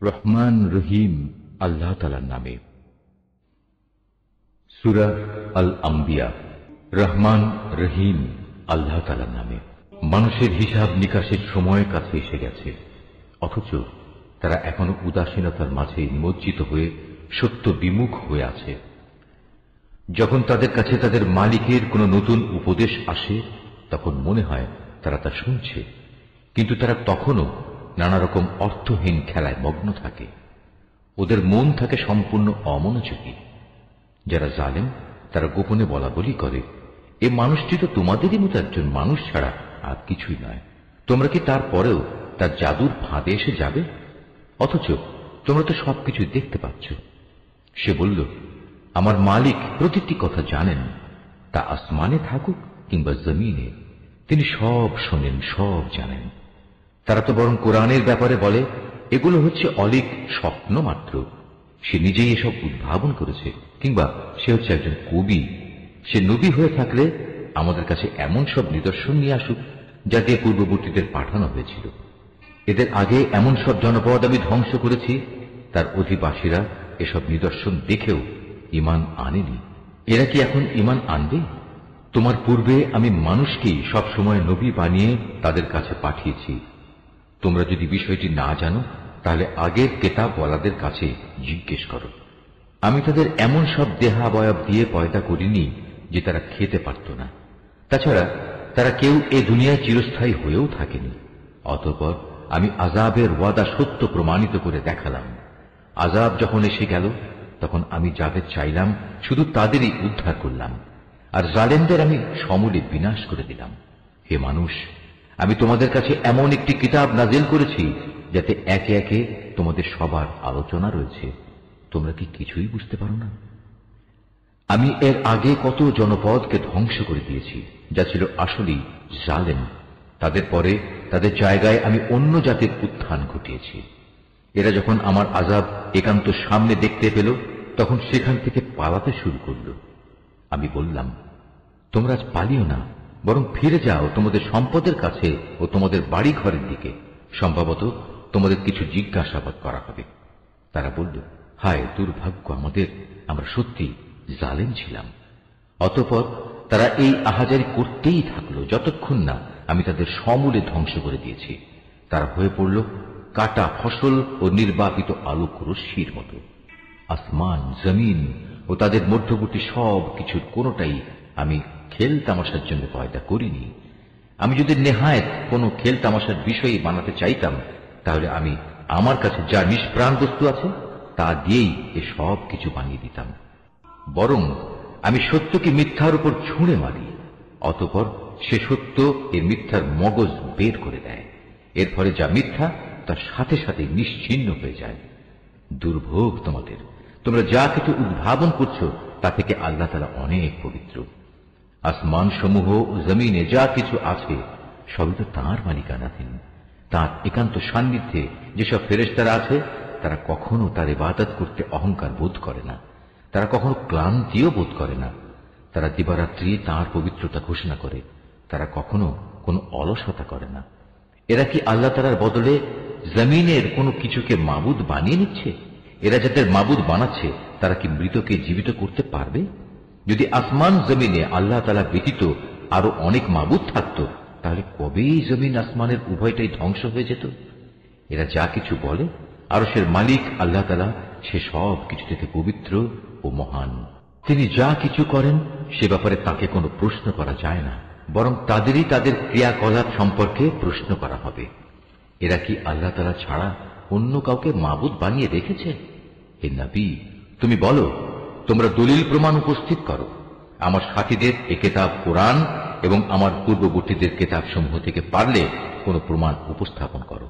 রহমান রহিম আল্লাহ তাআলার নামে। সূরা আল আম্বিয়া। রহমান রহিম আল্লাহ তাআলার নামে। মানুষের হিসাব নিকাশের সময় কাছে এসে গেছে, অথচ তারা এখনো উদাসীনতার মাঝে নিমজ্জিত হয়ে সত্য বিমুখ হয়ে আছে। যখন তাদের কাছে তাদের মালিকের কোনো নতুন উপদেশ আসে, তখন মনে হয় তারা তা শুনছে, কিন্তু তারা তখনও নানা রকম অর্থহীন খেলায় মগ্ন থাকে। ওদের মন থাকে সম্পূর্ণ অমনোযোগী। যারা জালেম তারা গোপনে বলা বলি করে, এ মানুষটি তো তোমাদেরই মতো একজন মানুষ ছাড়া আর কিছুই নয়। তোমরা কি তারপরেও তার জাদুর ফাঁদে এসে যাবে? অথচ তোমরা তো সবকিছু দেখতে পাচ্ছ। সে বলল, আমার মালিক প্রতিটি কথা জানেন, তা আসমানে থাকুক কিংবা জমিনে, তিনি সব শোনেন, সব জানেন। তারা তো বরং কোরআনের ব্যাপারে বলে, এগুলো হচ্ছে অলীক স্বপ্ন মাত্র। সে নিজেই এসব উদ্ভাবন করেছে, কিংবা সে হচ্ছে একজন কবি। সে নবী হয়ে থাকলে আমাদের কাছে এমন সব নিদর্শন নিয়ে আসুক, যা দিয়ে পূর্ববর্তীদের পাঠানো হয়েছিল। এদের আগে এমন সব জনপদ আমি ধ্বংস করেছি, তার অধিবাসীরা এসব নিদর্শন দেখেও ঈমান আনেনি। এরা কি এখন ঈমান আনবে? তোমার পূর্বে আমি মানুষকেই সবসময় নবী বানিয়ে তাদের কাছে পাঠিয়েছি। তোমরা যদি বিষয়টি না জানো, তাহলে আগের কেতাবওয়ালাদের কাছে জিজ্ঞেস করো। আমি তাদের এমন সব দেহাবয়ব দিয়ে পয়দা করিনি যে তারা খেতে পারত না। তাছাড়া তারা কেউ এ দুনিয়ায় চিরস্থায়ী হয়েও থাকেনি। অতঃপর আমি আযাবের ওয়াদা সত্য প্রমাণিত করে দেখালাম। আযাব যখন এসে গেল, তখন আমি যাদের চাইলাম শুধু তাদেরই উদ্ধার করলাম, আর জালেমদের আমি সমূলে বিনাশ করে দিলাম। হে মানুষ, আমি তোমাদের কাছে এমন একটি কিতাব নাজিল করেছি যাতে একে একে তোমাদের সবার আলোচনা রয়েছে। তোমরা কি কিছুই বুঝতে পারো না? আমি এর আগে কত জনপদকে ধ্বংস করে দিয়েছি, যা ছিল আসলেই জালেম। তাদের পরে তাদের জায়গায় আমি অন্য জাতির উত্থান ঘটিয়েছি। এরা যখন আমার আযাব একান্ত সামনে দেখতে পেল, তখন সেখান থেকে পালাতে শুরু করল। আমি বললাম, তোমরা আজ পালিও না, বরং ফিরে যাও তোমাদের সম্পদের কাছে ও তোমাদের বাড়ি ঘরের দিকে। সম্ভবত তোমাদের কিছু জিজ্ঞাসাবাদ করা হবে। তারা বলল, হায় দুর্ভাগ্য আমাদের, আমরা সত্যি জালেম ছিলাম। অতঃপর তারা এই আহাজারি করতেই থাকলো, যতক্ষণ না আমি তাদের সমূলে ধ্বংস করে দিয়েছি। তারা হয়ে পড়ল কাটা ফসল ও নির্বাপিত আলোক রশ্মির মতো। আসমান, জমিন ও তাদের মধ্যবর্তী সব কিছুর কোনোটাই আমি খেল তামাশার জন্য পয়দা করিনি। আমি যদি নেহায়েত কোনো খেল তামাশার বিষয় বানাতে চাইতাম, তাহলে আমি আমার কাছে যা নিষ্প্রাণ বস্তু আছে তা দিয়েই এ সব কিছু বানিয়ে দিতাম। বরং আমি সত্যকে মিথ্যার উপর ছুঁড়ে মারি, অতঃপর সে সত্য এ মিথ্যার মগজ বের করে দেয়। এর ফলে যা মিথ্যা তার সাথে সাথে নিশ্চিহ্ন হয়ে যায়। দুর্ভোগ তোমাদের! তোমরা যা কিছু উদ্ভাবন করছো তা থেকে আল্লাহ তাআলা অনেক পবিত্র। আসমান সমূহ ও জমিনে যা কিছু আছে সবই তো তাঁর মালিকানাধীন। তাঁর একান্ত সান্নিধ্যে যেসব ফেরেশতারা আছে, তারা কখনো তার ইবাদত করতে অহংকার বোধ করে না। তারা কখনো ক্লান্তিও বোধ করে না। তারা দিবারাত্রি তাঁর পবিত্রতা ঘোষণা করে। তারা কখনো কোনো অলসতা করে না। এরা কি আল্লাহ তাআলার বদলে জমিনের কোনো কিছুকে মাবুদ বানিয়ে নিচ্ছে? এরা যাদের মাবুদ বানাচ্ছে, তারা কি মৃতকে জীবিত করতে পারবে? যদি আসমান জমিনে আল্লাহ তাআলা ব্যতীত আরো অনেক মাবুদ থাকত, তাহলে কবেই জমিন আসমানের উভয়টাই ধ্বংস হয়ে যেত। এরা যা কিছু বলে, আরশের মালিক আল্লাহ তাআলা সে সব কিছু থেকে পবিত্র ও মহান। তিনি যা কিছু করেন সে ব্যাপারে তাকে কোনো প্রশ্ন করা যায় না, বরং তাদেরই তাদের ক্রিয়াকলাপ সম্পর্কে প্রশ্ন করা হবে। এরা কি আল্লাহ তাআলা ছাড়া অন্য কাউকে মাবুদ বানিয়ে রেখেছে? হে নবী, তুমি বলো, তোমরা দলিল প্রমাণ উপস্থিত করো। আমার সাথীদের এ কিতাব কোরআন এবং আমার পূর্ববর্তীদের কিতাব সমূহ থেকে পারলে কোন প্রমাণ উপস্থাপন করো।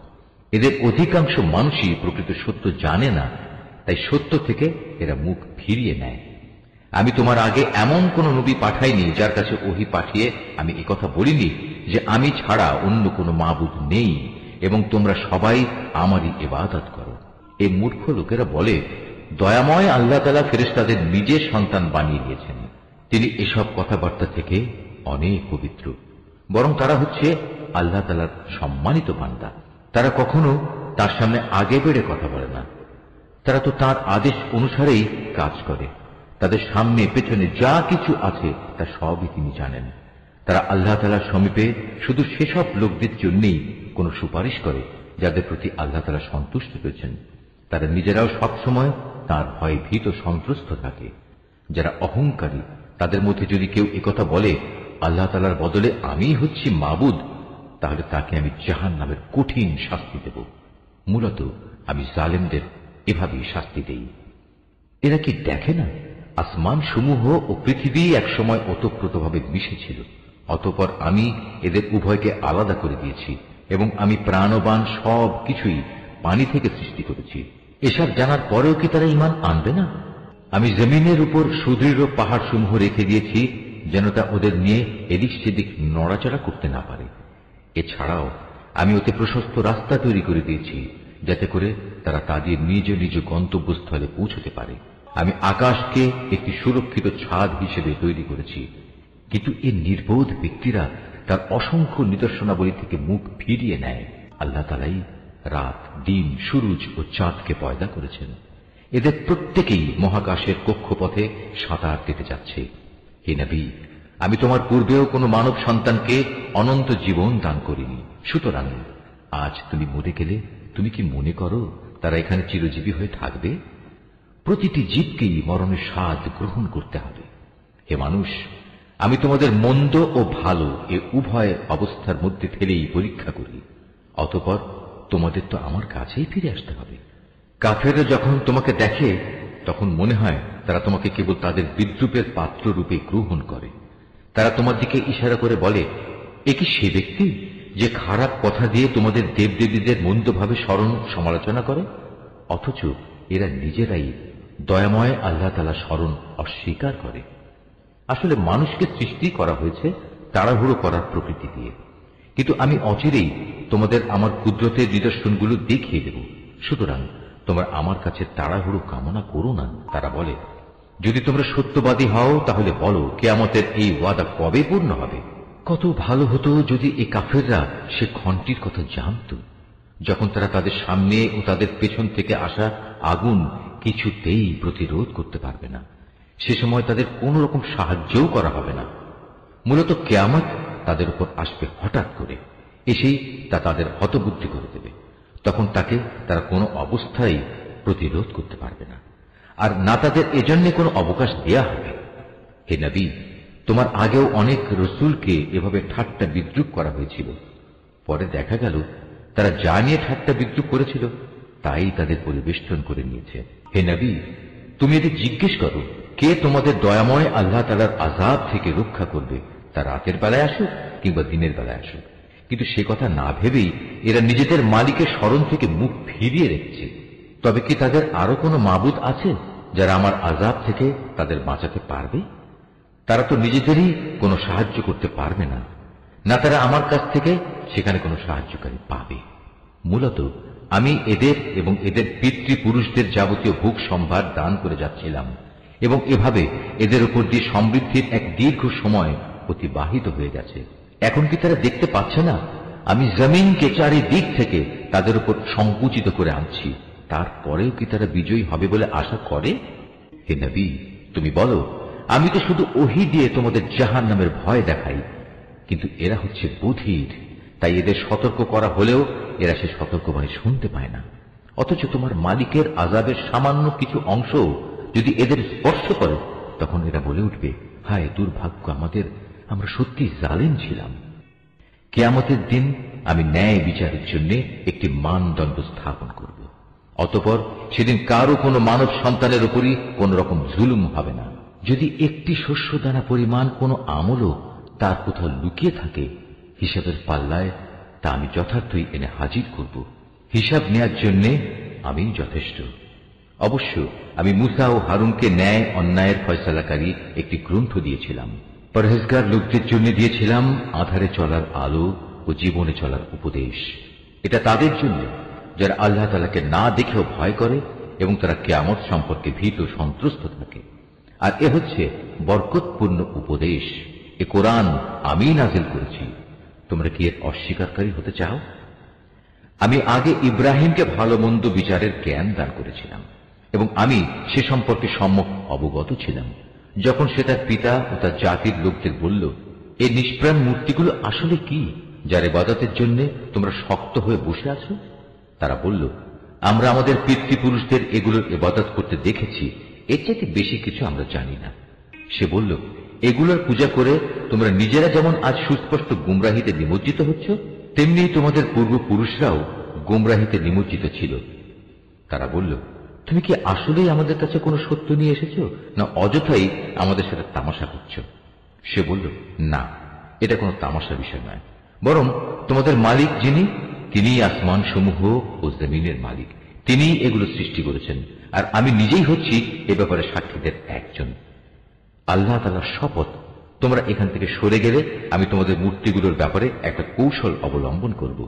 এদের অধিকাংশ মানুষই প্রকৃত সত্য জানে না, তাই সত্য থেকে এরা মুখ ফিরিয়ে নেয়। আমি তোমার আগে এমন কোন নবী পাঠাইনি যার কাছে ওহী পাঠিয়ে আমি একথা বলিনি যে আমি ছাড়া অন্য কোনো মাবুদ নেই এবং তোমরা সবাই আমারই ইবাদত করো। এই মূর্খ লোকেরা বলে, দয়াময় আল্লাহ তাআলা ফেরেশতাদের নিজের সন্তান বানিয়ে দিয়েছেন। তিনি এসব কথাবার্তা থেকে অনেক পবিত্র। বরং তারা হচ্ছে আল্লাহ তাআলার সম্মানিত বান্দা। তারা কখনো তার সামনে আগে বেড়ে কথা বলে না। তারা তো তার আদেশ অনুসারেই কাজ করে। তাদের সামনে পেছনে যা কিছু আছে তা সবই তিনি জানেন। তারা আল্লাহ তাআলার সমীপে শুধু সেসব লোকদের জন্যই কোন সুপারিশ করে যাদের প্রতি আল্লাহ তাআলা সন্তুষ্ট হয়েছেন। তারা নিজেরাও সবসময় তার ভয়ে ভীত সন্ত্রস্ত থাকে। যারা অহংকারী তাদের মধ্যে যদি কেউ একথা বলে আল্লাহ তাআলার বদলে আমিই হচ্ছি মাবুদ, তাহলে তাকে আমি জাহান্নামের কঠিন শাস্তি দেব। মূলত আমি জালেমদের এভাবেই শাস্তি দেই। এরা কি দেখে না আসমান সমূহ ও পৃথিবী একসময় ওতপ্রোতভাবে মিশেছিল, অতঃপর আমি এদের উভয়কে আলাদা করে দিয়েছি এবং আমি প্রাণবান সব কিছুই পানি থেকে সৃষ্টি করেছি। এসব জানার পরেও কি তারা ঈমান আনবে না? আমি জমিনের উপর সুদৃঢ় পাহাড় সমূহ রেখে দিয়েছি যেন তা ওদের নিয়ে এদিক সেদিক নড়াচড়া করতে না পারে। এছাড়াও আমি ওতে প্রশস্ত রাস্তা তৈরি করে দিয়েছি যাতে করে তারা তাদের নিজ নিজ গন্তব্যস্থলে পৌঁছতে পারে। আমি আকাশকে একটি সুরক্ষিত ছাদ হিসেবে তৈরি করেছি, কিন্তু এই নির্বোধ ব্যক্তিরা তার অসংখ্য নিদর্শনাবলী থেকে মুখ ফিরিয়ে নেয়। আল্লাহ তাআলাই রাত, দিন, সূরজ ও চাঁদকে পয়দা করেছেন। এদের প্রত্যেকেই মহাকাশের কক্ষপথে সাঁতার দিতে যাচ্ছে। হে নবী, আমি তোমার পূর্বেও কোনো মানব সন্তানকে অনন্ত জীবন দান করিনি। সুতরাং আজ তুমি মরে গেলে তুমি কি মনে করো তারা এখানে চিরজীবী হয়ে থাকবে? প্রতিটি জীবকেই মরণের স্বাদ গ্রহণ করতে হবে। হে মানুষ, আমি তোমাদের মন্দ ও ভালো এ উভয় অবস্থার মধ্যে ফেলেই পরীক্ষা করি, অতঃপর তোমাদের তো আমার কাছেই ফিরে আসতে হবে। কাফেররা যখন তোমাকে দেখে তখন মনে হয় তারা তোমাকে কেবল তাদের বিদ্রূপের পাত্র রূপে গ্রহণ করে। তারা তোমার দিকে ইশারা করে বলে, এ কি সে ব্যক্তি যে খারাপ কথা দিয়ে তোমাদের দেবদেবীদের মন্দভাবে স্মরণ সমালোচনা করে? অথচ এরা নিজেরাই দয়াময় আল্লাহ তাআলা স্মরণ অস্বীকার করে। আসলে মানুষকে সৃষ্টি করা হয়েছে তাড়াহুড়ো করার প্রকৃতি দিয়ে, কিন্তু আমি অচিরেই তোমাদের আমার কুদরতের নিদর্শনগুলো দেখিয়ে দেব। সুতরাং তোমরা আমার কাছে তাড়াহুড়ো কামনা করো না। তারা বলে, যদি তোমরা সত্যবাদী হও তাহলে বলো কিয়ামতের এই ওয়াদা কবে পূর্ণ হবে? কত ভালো হতো যদি এই কাফেররা সে ঘণ্টির কথা জানত, যখন তারা তাদের সামনে ও তাদের পেছন থেকে আসা আগুন কিছুতেই প্রতিরোধ করতে পারবে না। সে সময় তাদের কোন রকম সাহায্যও করা হবে না। মূলত কিয়ামত তাদের উপর আসবে হঠাৎ করে, এসেই তা তাদের হতবুদ্ধি করে দেবে। তখন তাকে তারা কোনো অবস্থায় প্রতিরোধ করতে পারবে না, আর না তাদের এজন্য কোনো অবকাশ দেয়া হবে। হে নবী, তোমার আগেও অনেক রসুলকে এভাবে ঠাট্টা বিদ্রূপ করা হয়েছিল। পরে দেখা গেল তারা যা নিয়ে ঠাট্টা বিদ্রূপ করেছিল তাই তাদের পরিবেষ্টন করে নিয়েছে। হে নবী, তুমি এদের জিজ্ঞেস করো, কে তোমাদের দয়াময় আল্লাহ তাআলার আযাব থেকে রক্ষা করবে, তা রাতের বেলায় আসুক কিংবা দিনের বেলায় আসুক। কিন্তু সে কথা না ভেবেই এরা নিজেদের মালিকের স্মরণ থেকে মুখ ফিরিয়ে রেখেছে। তবে কি তাদের আরো কোনো মাবুদ আছে যারা আমার আযাব থেকে তাদের বাঁচাতে পারবে? তারা তো নিজেদেরই কোনো সাহায্য করতে পারবে না, না তারা আমার কাছ থেকে সেখানে কোনো সাহায্যকারী পাবে। মূলত আমি এদের এবং এদের পিতৃপুরুষদের যাবতীয় ভোগ সম্ভার দান করে যাচ্ছিলাম, এবং এভাবে এদের উপর দিয়ে সমৃদ্ধির এক দীর্ঘ সময় অতিবাহিত হয়ে গেছে। এখন কি তারা দেখতে পাচ্ছে না আমি জমিনকে চারিদিক থেকে তাদের উপর সংকুচিত করে আনছি? তারপরেও কি তারা বিজয়ী হবে বলে আশা করে? হে নবী, তুমি বলো, আমি তো শুধু ওহী দিয়ে তোমাদের জাহান্নামের ভয় দেখাই, কিন্তু এরা হচ্ছে বধির, তাই এদের সতর্ক করা হলেও এরা সে সতর্কবাণী শুনতে পায় না। অথচ তোমার মালিকের আযাবের সামান্য কিছু অংশ যদি এদের স্পর্শ করে তখন এরা বলে উঠবে, হায় দুর্ভাগ্য আমাদের, আমরা সত্যি জালিম ছিলাম। কিয়ামতের দিন আমি ন্যায় বিচারের জন্য একটি মানদণ্ড স্থাপন করব। অতঃপর সেদিন কারো কোনো মানব সন্তানের উপরই কোন রকম জুলুম হবে না। যদি একটি শস্যদানা পরিমাণ কোনো আমলও তার কোথাও লুকিয়ে থাকে, হিসাবের পাল্লায় তা আমি যথার্থই এনে হাজির করব। হিসাব নেয়ার জন্য আমি যথেষ্ট। অবশ্য আমি মুসা ও হারুনকে ন্যায় অন্যায়ের ফয়সালাকারী একটি গ্রন্থ দিয়েছিলাম। পরহেজগার লোকদের জন্য দিয়েছিলাম আধারে চলার আলো ও জীবনে চলার উপদেশ। এটা তাদের জন্য যারা আল্লাহ তাআলাকে না দেখেও ভয় করে এবং তারা কিয়ামত সম্পর্কে ভীত সন্ত্রস্ত থাকে। আর এ হচ্ছে বরকতপূর্ণ উপদেশ। এ কোরআন আমি নাযিল করেছি, তোমরা কি এর অস্বীকারী হতে চাও? আমি আগে ইব্রাহিমকে ভালো মন্দ বিচারের জ্ঞান দান করেছিলাম এবং আমি সে সম্পর্কে সম্যক অবগত ছিলাম। যখন সে তার পিতা ও তার জাতির লোকদের বলল, এই নিষ্প্রাণ মূর্তিগুলো আসলে কি, যার ইবাদতের জন্য তোমরা শক্ত হয়ে বসে আছো? তারা বলল, আমরা আমাদের পিতৃপুরুষদের এগুলোর ইবাদত করতে দেখেছি, এর চাইতে বেশি কিছু আমরা জানি না। সে বলল, এগুলোর পূজা করে তোমরা নিজেরা যেমন আজ সুস্পষ্ট গুমরাহিতে নিমজ্জিত হচ্ছ, তেমনি তোমাদের পূর্বপুরুষরাও গুমরাহিতে নিমজ্জিত ছিল। তারা বলল, তুমি কি আসলেই আমাদের কাছে কোনো সত্য নিয়ে এসেছো, না অযথাই আমাদের সাথে তামাশা করছো? সে বলল, না, এটা কোনো তামাশা বিষয় নয়, বরং তোমাদের মালিক যিনি, তিনিই আসমান সমূহ ও জমিনের মালিক, তিনিই এগুলো সৃষ্টি করেছেন, আর আমি নিজেই হচ্ছি এ ব্যাপারে সাক্ষীদের একজন। আল্লাহ তাআলার শপথ, তোমরা এখান থেকে সরে গেলে আমি তোমাদের মূর্তিগুলোর ব্যাপারে একটা কৌশল অবলম্বন করব।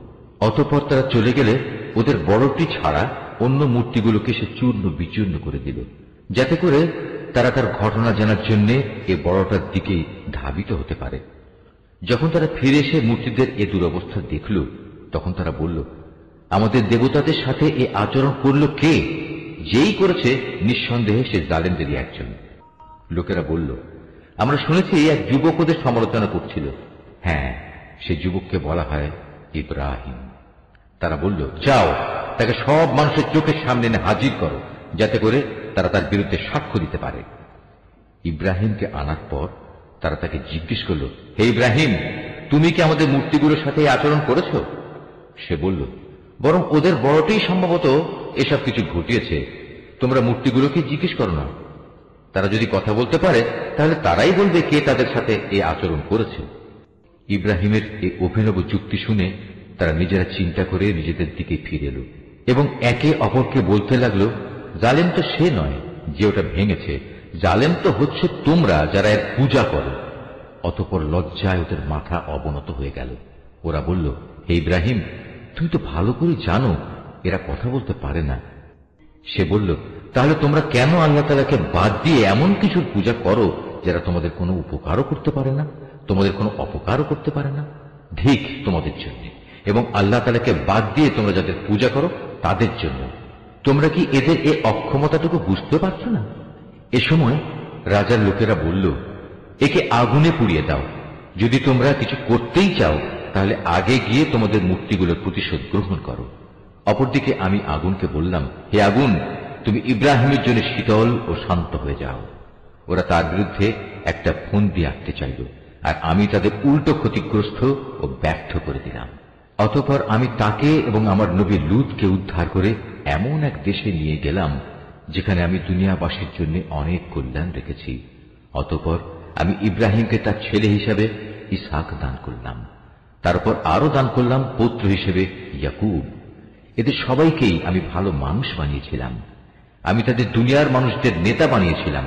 অতঃপর তারা চলে গেলে ওদের বড়টি ছাড়া অন্য মূর্তিগুলোকে সে চূর্ণ বিচূর্ণ করে দিল, যাতে করে তারা তার ঘটনা জানার জন্য এ বড়টার দিকে ধাবিত হতে পারে। যখন তারা ফিরে এসে মূর্তিদের এ দুরবস্থা দেখল, তখন তারা বলল, আমাদের দেবতাদের সাথে এ আচরণ করল কে? যেই করেছে নিঃসন্দেহে সে জালেমদেরই একজন। লোকেরা বলল, আমরা শুনেছি এক যুবক ওদের সমালোচনা করছিল। হ্যাঁ, সে যুবককে বলা হয় ইব্রাহিম। তারা বলল, যাও, তাকে সব মানুষের চোখের সামনে এনে হাজির করো, যাতে করে তারা তার বিরুদ্ধে সাক্ষ্য দিতে পারে। ইব্রাহিমকে আনার পর তারা তাকে জিজ্ঞেস করল, হে ইব্রাহিম, তুমি কি আমাদের মূর্তিগুলোর সাথে আচরণ করেছ? সে বলল, বরং ওদের বড়টাই সম্ভবত এসব কিছু ঘটিয়েছে, তোমরা মূর্তিগুলোকে জিজ্ঞেস করো না। তারা যদি কথা বলতে পারে তাহলে তারাই বলবে কে তাদের সাথে এই আচরণ করেছে। ইব্রাহিমের এই অভিনব যুক্তি শুনে তারা নিজেরা চিন্তা করে নিজেদের দিকে ফিরে এলো এবং একে অপরকে বলতে লাগলো, জালেম তো সে নয় যে ওটা ভেঙেছে, জালেম তো হচ্ছে তোমরা যারা এর পূজা করো। অতঃপর লজ্জায় ওদের মাথা অবনত হয়ে গেল। ওরা বলল, হে ইব্রাহিম, তুমি তো ভালো করে জানো এরা কথা বলতে পারে না। সে বলল, তাহলে তোমরা কেন আল্লাহ তাআলাকে বাদ দিয়ে এমন কিছুর পূজা করো যারা তোমাদের কোনো উপকারও করতে পারে না, তোমাদের কোনো অপকারও করতে পারে না? ঠিক তোমাদের জন্য, এবং আল্লাহ তাআলাকে বাদ দিয়ে তোমরা যাদের পূজা করো তাদের জন্য। তোমরা কি এদের এই অক্ষমতাটুকু বুঝতে পারছো না? এ সময় রাজার লোকেরা বলল, একে আগুনে পুড়িয়ে দাও। যদি তোমরা কিছু করতেই চাও তাহলে আগে গিয়ে তোমাদের মূর্তিগুলোর প্রতিশোধ গ্রহণ করো। অপরদিকে আমি আগুনকে বললাম, হে আগুন, তুমি ইব্রাহিমের জন্য শীতল ও শান্ত হয়ে যাও। ওরা তার বিরুদ্ধে একটা ফন্দি আঁকতে চাইল, আর আমি তাদের উল্টো ক্ষতিগ্রস্ত ও ব্যর্থ করে দিলাম। অতঃপর আমি তাকে এবং আমার নবী লূতকে উদ্ধার করে এমন এক দেশে নিয়ে গেলাম যেখানে আমি দুনিয়াবাসীর জন্য অনেক কল্যাণ রেখেছি। অতঃপর আমি ইব্রাহিমকে তার ছেলে হিসেবে ইসহাক দান করলাম, তারপর আরো দান করলাম পুত্র হিসেবে ইয়াকুব। এদের সবাইকেই আমি ভালো মানুষ বানিয়েছিলাম। আমি তাদের দুনিয়ার মানুষদের নেতা বানিয়েছিলাম।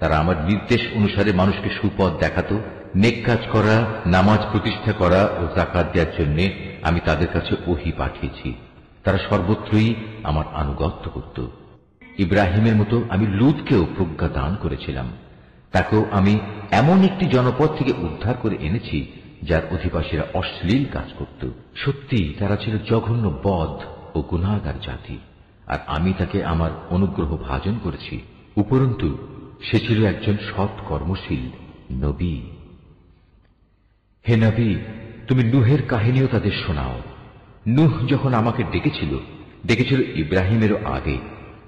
তারা আমার নির্দেশ অনুসারে মানুষকে সুপথ দেখাতো, নেক কাজ করা, নামাজ প্রতিষ্ঠা করা ও যাকাত দেওয়ার জন্য আমি তাদের কাছে ওহী পাঠিয়েছি। তারা সর্বত্রই আমার আনুগত্য করত। ইব্রাহিমের মতো আমি লূতকেও প্রজ্ঞা দান করেছিলাম। তাকেও আমি এমন একটি জনপদ থেকে উদ্ধার করে এনেছি যার অধিবাসীরা অশ্লীল কাজ করত। সত্যি তারা ছিল জঘন্য বদ ও গুনাহগার জাতি, আর আমি তাকে আমার অনুগ্রহ ভাজন করেছি। উপরন্তু সে ছিল একজন সৎ কর্মশীল নবী। হে নবী, তুমি নূহের কাহিনীও তাদের শোনাও। নূহ যখন আমাকে ডেকেছিল ইব্রাহিমেরও আগে,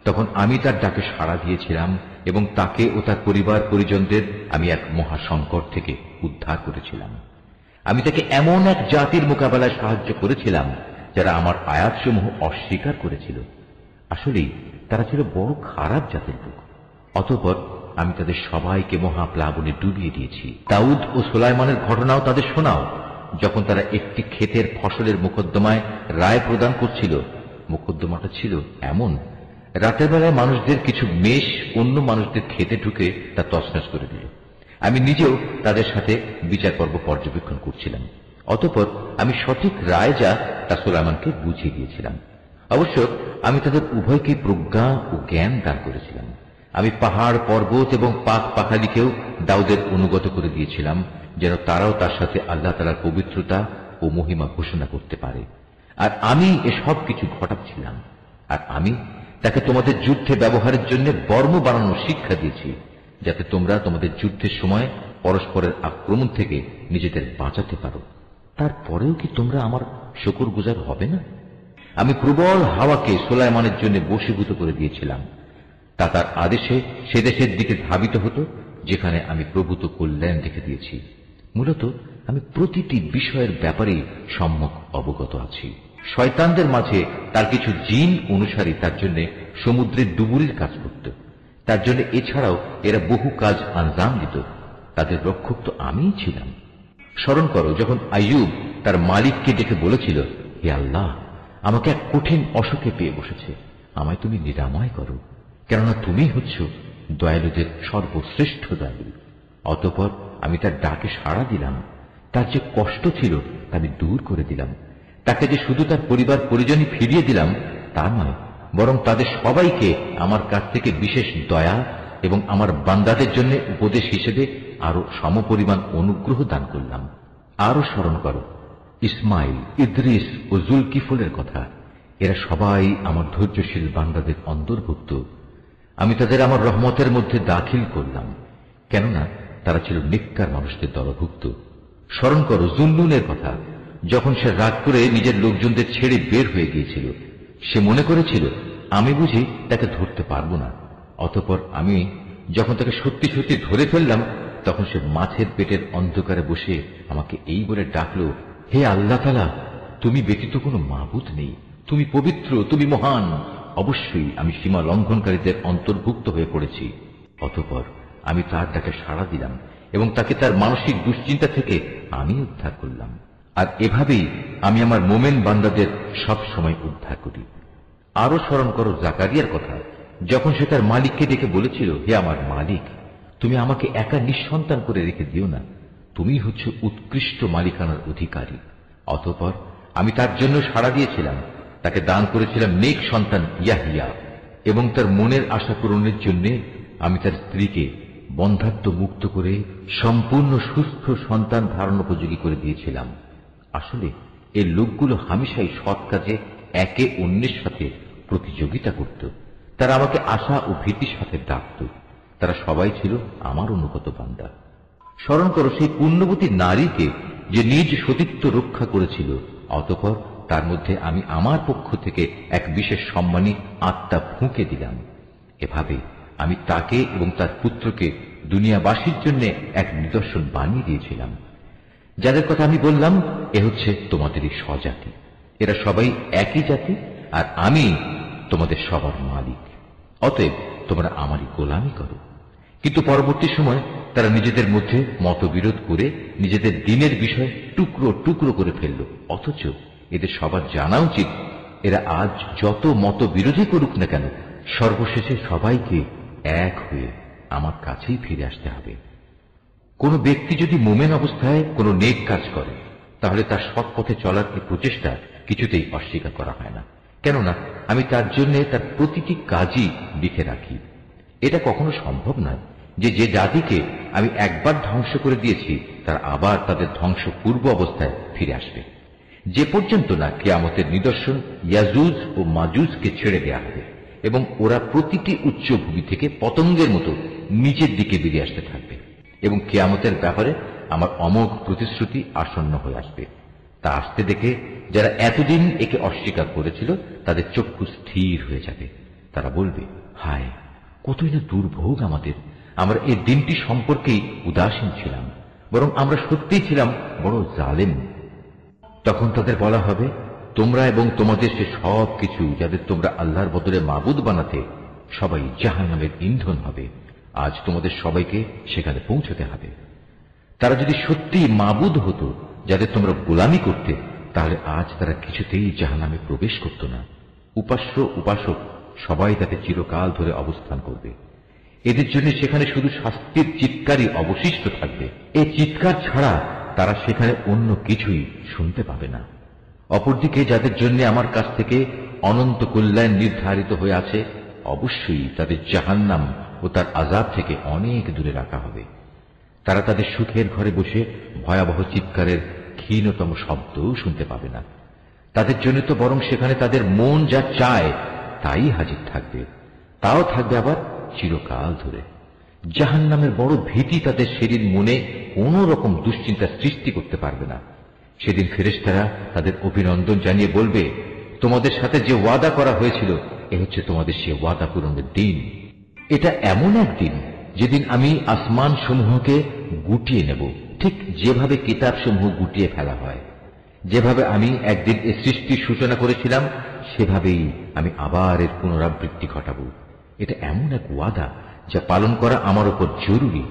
তখন আমি তার ডাকে সাড়া দিয়েছিলাম এবং তাকে ও তার পরিবার পরিজনদের আমি এক মহাসংকট থেকে উদ্ধার করেছিলাম। আমি তাকে এমন এক জাতির মোকাবেলায় সাহায্য করেছিলাম যারা আমার আয়াতসমূহ অস্বীকার করেছিল। আসলেই তারা ছিল বড় খারাপ জাতের লোক। অতঃপর আমি তাদের সবাইকে মহাপ্লাবনে ডুবিয়ে দিয়েছি। দাউদ ও সুলাইমানের ঘটনাও তাদের শোনাও। যখন তারা একটি ক্ষেতের ফসলের মোকদ্দমায় রায় প্রদান করছিল, মোকদ্দমাটা ছিল এমন, রাতের বেলায় মানুষদের কিছু মেষ অন্য মানুষদের খেতে ঢুকে তা তছনছ করে দিল। আমি নিজেও তাদের সাথে বিচার পর্ব পর্যবেক্ষণ করছিলাম। অতঃপর আমি সঠিক রায় যা তা সুলাইমানকে বুঝিয়ে দিয়েছিলাম। অবশ্য আমি তাদের উভয়কে প্রজ্ঞা ও জ্ঞান দান করেছিলাম। আমি পাহাড়, পর্বত এবং পাক পাখালিকেও দাউদের অনুগত করে দিয়েছিলাম, যেন তারাও তার সাথে আল্লাহ তাআলার পবিত্রতা ও মহিমা ঘোষণা করতে পারে। আর আমি এসব কিছু ঘটাচ্ছিলাম। আর আমি তাকে তোমাদের যুদ্ধে ব্যবহারের জন্য বর্ম বানানোর শিক্ষা দিয়েছি, যাতে তোমরা তোমাদের যুদ্ধের সময় পরস্পরের আক্রমণ থেকে নিজেদের বাঁচাতে পারো। তারপরেও কি তোমরা আমার শুকরগুজার হবে না? আমি প্রবল হাওয়াকে সুলাইমানের জন্য বশীভূত করে দিয়েছিলাম। তা তার আদেশে সে দেশের দিকে ধাবিত হতো যেখানে আমি প্রভূত কল্যাণ রেখে দিয়েছি। মূলত আমি প্রতিটি বিষয়ের ব্যাপারে সম্যক অবগত আছি। শয়তানদের মাঝে তার কিছু জিন অনুসারী তার জন্য সমুদ্রের ডুবুরির কাজ করত। তার জন্য এছাড়াও এরা বহু কাজ আঞ্জাম দিত। তাদের রক্ষক তো আমিই ছিলাম। স্মরণ করো, যখন আইয়ুব তার মালিককে ডেকে বলেছিল, হে আল্লাহ, আমাকে এক কঠিন অসুখে পেয়ে বসেছে, আমায় তুমি নিরাময় করো, কেননা তুমি হচ্ছ দয়ালুদের সর্বশ্রেষ্ঠ দয়ালু। অতঃপর আমি তার ডাকে সাড়া দিলাম। তার যে কষ্ট ছিল তা আমি দূর করে দিলাম। তাকে যে শুধু তার পরিবার পরিজনই ফিরিয়ে দিলাম তা নয়, বরং তাদের সবাইকে আমার কাছ থেকে বিশেষ দয়া এবং আমার বান্দাদের জন্য উপদেশ হিসেবে আরো সমপরিমাণ অনুগ্রহ দান করলাম। আরো স্মরণ করো ইসমাইল, ইদ্রিস ও জুলকিফলের কথা। এরা সবাই আমার ধৈর্যশীল বান্দাদের অন্তর্ভুক্ত। আমি তাদের আমার রহমতের মধ্যে দাখিল করলাম, কেননা তারা ছিল নেককার মানুষদের দলভুক্ত। স্মরণ করো জুন্নুনের কথা, যখন সে রাগ করে নিজের লোকজনদের ছেড়ে বের হয়ে গিয়েছিল। সে মনে করেছিল আমি বুঝি তাকে ধরতে পারবো না। অতঃপর আমি যখন তাকে সত্যি সত্যি ধরে ফেললাম, তখন সে মাছের পেটের অন্ধকারে বসে আমাকে এই বলে ডাকল, হে আল্লাহ তাআলা, তুমি ব্যতীত কোনো মাবুদ নেই, তুমি পবিত্র, তুমি মহান। অবশ্যই আমি সীমা লঙ্ঘনকারীদের অন্তর্ভুক্ত হয়ে পড়েছি। অতঃপর আমি তার ডাকে সাড়া দিলাম এবং তাকে তার মানসিক দুশ্চিন্তা থেকে আমি উদ্ধার করলাম। আর এভাবেই আমি আমার মোমেন বান্দাদের সব সময় উদ্ধার করি। আরো স্মরণ করো জাকারিয়ার কথা, যখন সে তার মালিককে ডেকে বলেছিল, হে আমার মালিক, তুমি আমাকে একা নিঃসন্তান করে রেখে দিও না, তুমি হচ্ছে উৎকৃষ্ট মালিকানার অধিকারী। অতঃপর আমি তার জন্য সাড়া দিয়েছিলাম, তাকে দান করেছিলাম নেক সন্তান ইয়াহিয়া, এবং তার মনের আশা পূরণের জন্য আমি তার স্ত্রীকে বন্ধাত্ব মুক্ত করে সম্পূর্ণ সুস্থ সন্তান ধারণ উপযোগী করে দিয়েছিলাম। আসলে এই লোকগুলো হামেশাই সৎ কাজে একে অন্যের সাথে প্রতিযোগিতা করত। তারা আমাকে আশা ও ভীতির সাথে ডাকত। তারা সবাই ছিল আমার অনুগত বান্দা। স্মরণ করো সেই পুণ্যবতী নারীকে যে নিজ সতীত্ব রক্ষা করেছিল। অতঃপর তার মধ্যে আমি আমার পক্ষ থেকে এক বিশেষ সম্মানী আত্মা ফুঁকে দিলাম। এভাবে আমি তাকে এবং তার পুত্রকে দুনিয়াবাসীর জন্য এক নিদর্শন বানিয়ে দিয়েছিলাম। যাদের কথা আমি বললাম, এ হচ্ছে তোমাদেরই স্বজাতি। এরা সবাই একই জাতি, আর আমি তোমাদের সবার মালিক। অতএব তোমরা আমারই গোলামি করো। কিন্তু পরবর্তী সময় তারা নিজেদের মধ্যে মতবিরোধ করে নিজেদের দ্বীনের বিষয় টুকরো টুকরো করে ফেলল। অথচ এদের সবার জানা উচিত, এরা আজ যত মতবিরোধী করুক না কেন, সর্বশেষে সবাইকে এক হয়ে আমার কাছেই ফিরে আসতে হবে। কোন ব্যক্তি যদি মোমেন অবস্থায় কোনো নেক কাজ করে, তাহলে তার সৎ পথে চলার এই প্রচেষ্টা কিছুতেই অস্বীকার করা হয় না, কেননা আমি তার জন্য তার প্রতিটি কাজই লিখে রাখি। এটা কখনো সম্ভব নয় যে যে জাতিকে আমি একবার ধ্বংস করে দিয়েছি তারা আবার তাদের ধ্বংস পূর্ব অবস্থায় ফিরে আসবে, যে পর্যন্ত না কিয়ামতের নিদর্শন ইয়াজুজ ও মাজুজকে ছেড়ে দেয়া হবে এবং ওরা প্রতিটি উচ্চভূমি থেকে পতঙ্গের মতো নিচের দিকে বেরিয়ে আসতে থাকবে, এবং কিয়ামতের ব্যাপারে আমার অমোঘ প্রতিশ্রুতি আসন্ন হয়ে আসবে। তা আসতে দেখে যারা এতদিন একে অস্বীকার করেছিল তাদের চক্ষু স্থির হয়ে যাবে। তারা বলবে, হায়, কতই না দুর্ভোগ আমাদের, আমরা এই দিনটি সম্পর্কেই উদাসীন ছিলাম, বরং আমরা সত্যিই ছিলাম বড় জালেম। তখন তাদের বলা হবে, তোমরা এবং তোমাদের সে সব কিছু যাদের তোমরা আল্লাহর বদলে মাবুদ বানাতে, সবাই জাহান্নামের ইন্ধন হবে। আজ তোমাদের সবাইকে সেখানে পৌঁছতে হবে। তারা যদি সত্যি মাবুদ হতো যাদের তোমরা গোলামি করতে, তাহলে আজ তারা কিছুতেই জাহান্নামে প্রবেশ করত না। উপাস্য উপাসক সবাই তাতে চিরকাল ধরে অবস্থান করবে। এদের জন্য সেখানে শুধু শাস্তির চিৎকারই অবশিষ্ট থাকবে। এই চিৎকার ছাড়া তারা সেখানে অন্য কিছুই শুনতে পাবে না। অপরদিকে যাদের জন্য আমার কাছ থেকে অনন্ত কল্যাণ নির্ধারিত হয়ে আছে, অবশ্যই তাদের জাহান্নাম ও তার আযাব থেকে অনেক দূরে রাখা হবে। তারা তাদের সুখের ঘরে বসে ভয়াবহ চিৎকারের ক্ষীণতম শব্দও শুনতে পাবে না। তাদের জন্য তো বরং সেখানে তাদের মন যা চায় তাই হাজির থাকবে, তাও থাকবে আবার চিরকাল ধরে। জাহান্নামের বড় ভীতি তাদের সেদিন মনে কোন রকম দুশ্চিন্তা সৃষ্টি করতে পারবে না। সেদিন ফেরেশতারা তাদের অভিনন্দন জানিয়ে বলবে, তোমাদের সাথে যে ওয়াদা করা হয়েছিল এ হচ্ছে তোমাদের সে ওয়াদা পূরণের দিন। এটা এমন একদিন যেদিন আমি আসমান সমূহকে গুটিয়ে নেব, ঠিক যেভাবে কিতাব সমূহ গুটিয়ে ফেলা হয়। যেভাবে আমি একদিন এ সৃষ্টির সূচনা করেছিলাম সেভাবেই আমি আবার এর পুনরাবৃত্তি ঘটাবো। এটা এমন এক ওয়াদা যা পালন করা আমার উপর জরুরি,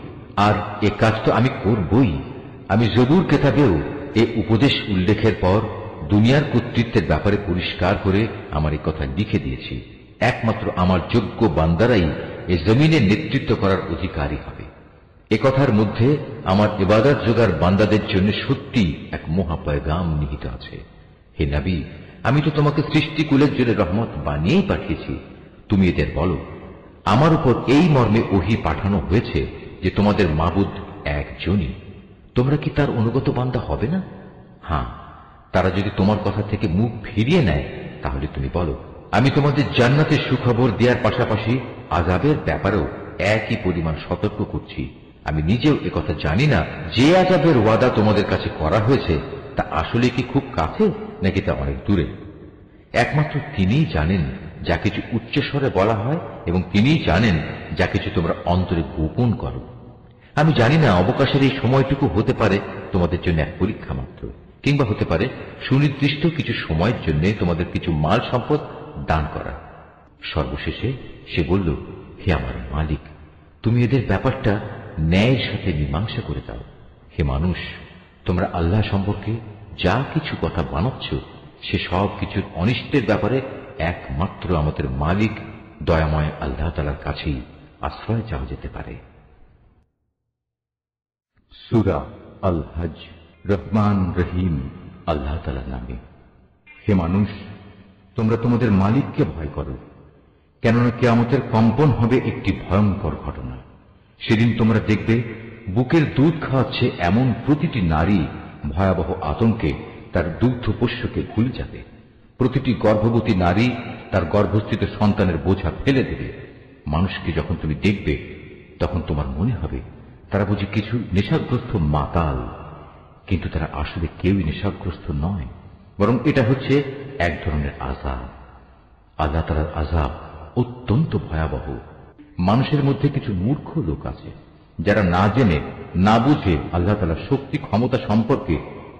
আর এ কাজ তো আমি করবই। আমি জবুর কেতাবেও এ উপদেশ উল্লেখের পর দুনিয়ার কর্তৃত্বের ব্যাপারে পরিষ্কার করে আমার এই কথা লিখে দিয়েছি। একমাত্র আমার যোগ্য বান্দারাই এ জমিনে নেতৃত্ব করার অধিকারী হবে। এ কথার মধ্যে আমার ইবাদত যোগার বান্দাদের জন্য সত্যি এক মহা পয়গাম নিহিত আছে। হে নবী, আমি তো তোমাকে সৃষ্টিকুলের জন্য রহমত বানিয়েই পাঠিয়েছি। তুমি এদের বলো, আমার উপর এই মর্মে ওহী পাঠানো হয়েছে যে তোমাদের মাবুদ একজনই। তোমরা কি তার অনুগত বান্দা হবে না? হ্যাঁ, তারা যদি তোমার কথা থেকে মুখ ফিরিয়ে নেয় তাহলে তুমি বলো, আমি তোমাদের জান্নাতের সুখবর দেওয়ার পাশাপাশি আযাবের ব্যাপারেও একই পরিমাণ সতর্ক করছি। আমি নিজেও একথা জানি না যে আযাবের ওয়াদা তোমাদের কাছে করা হয়েছে তা আসলে কি খুব কাছে নাকি তা অনেক দূরে। একমাত্র তিনিই জানেন যা কিছু উচ্চস্বরে বলা হয় এবং তিনিই জানেন যা কিছু তোমরা অন্তরে গোপন করো। আমি জানি না অবকাশের এই সময়টুকু হতে পারে তোমাদের জন্য এক পরীক্ষা মাত্র, কিংবা হতে পারে সুনির্দিষ্ট কিছু সময়ের জন্য তোমাদের কিছু মাল সম্পদ দান করা। সর্বশেষে সে বলল, হে আমার মালিক, তুমি এদের ব্যাপারটা ন্যায়ের সাথে মীমাংসা করে দাও। হে মানুষ, তোমরা আল্লাহ সম্পর্কে যা কিছু কথা বানাচ্ছ সে সব কিছুর অনিষ্টের ব্যাপারে একমাত্র আমাদের মালিক দয়াময় আল্লাহ তাআলার কাছেই আশ্রয় চাওয়া যেতে পারে। সূরা আল হজ, রহমান রহিম আল্লাহ তাআলার নামে। হে মানুষ, তোমরা তোমাদের মালিককে ভয় করো, কেননা কিয়ামতের কম্পন হবে একটি ভয়ঙ্কর ঘটনা। সেদিন তোমরা দেখবে বুকের দুধ খাওয়াচ্ছে এমন প্রতিটি নারী ভয়াবহ আতঙ্কে তার দুগ্ধপোষ্যকে ভুলে যাবে। প্রতিটি গর্ভবতী নারী তার গর্ভস্থিত সন্তানের বোঝা ফেলে দেবে। মানুষকে যখন তুমি দেখবে তখন তোমার মনে হবে তারা বুঝি কিছু নেশাগ্রস্ত মাতাল, কিন্তু তারা আসলে কেউই নেশাগ্রস্ত নয়, বরং এটা হচ্ছে এক ধরনের আযাব। আল্লাহ তাআলার আযাব অত্যন্ত ভয়াবহ। মানুষের মধ্যে কিছু মূর্খ লোক আছে যারা না জেনে না বুঝে আল্লাহ তাআলার শক্তি ক্ষমতা সম্পর্কে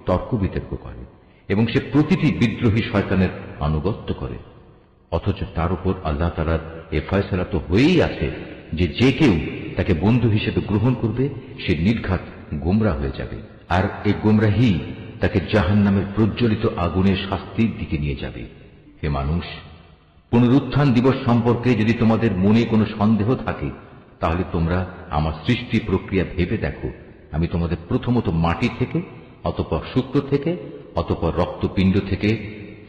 তর্ক বিতর্ক করে এবং সে প্রতিটি বিদ্রোহী শয়তানের আনুগত্য করে। অথচ তার উপর আল্লাহ তাআলার এ ফয়সালা তো হয়েই আছে যে যে কেউ তাকে বন্ধু হিসেবে গ্রহণ করবে সে নির্ঘাত গোমরা হয়ে যাবে, আর এই গোমরাহি তাকে জাহান্নামের প্রজ্বলিত আগুনের শাস্তির দিকে নিয়ে যাবে। হে মানুষ, পুনরুত্থান দিবস সম্পর্কে যদি তোমাদের মনে কোনো সন্দেহ থাকে তাহলে তোমরা আমার সৃষ্টি প্রক্রিয়া ভেবে দেখো। আমি তোমাদের প্রথমত মাটি থেকে, অতঃপর শুক্র থেকে, অতঃপর রক্তপিণ্ড থেকে,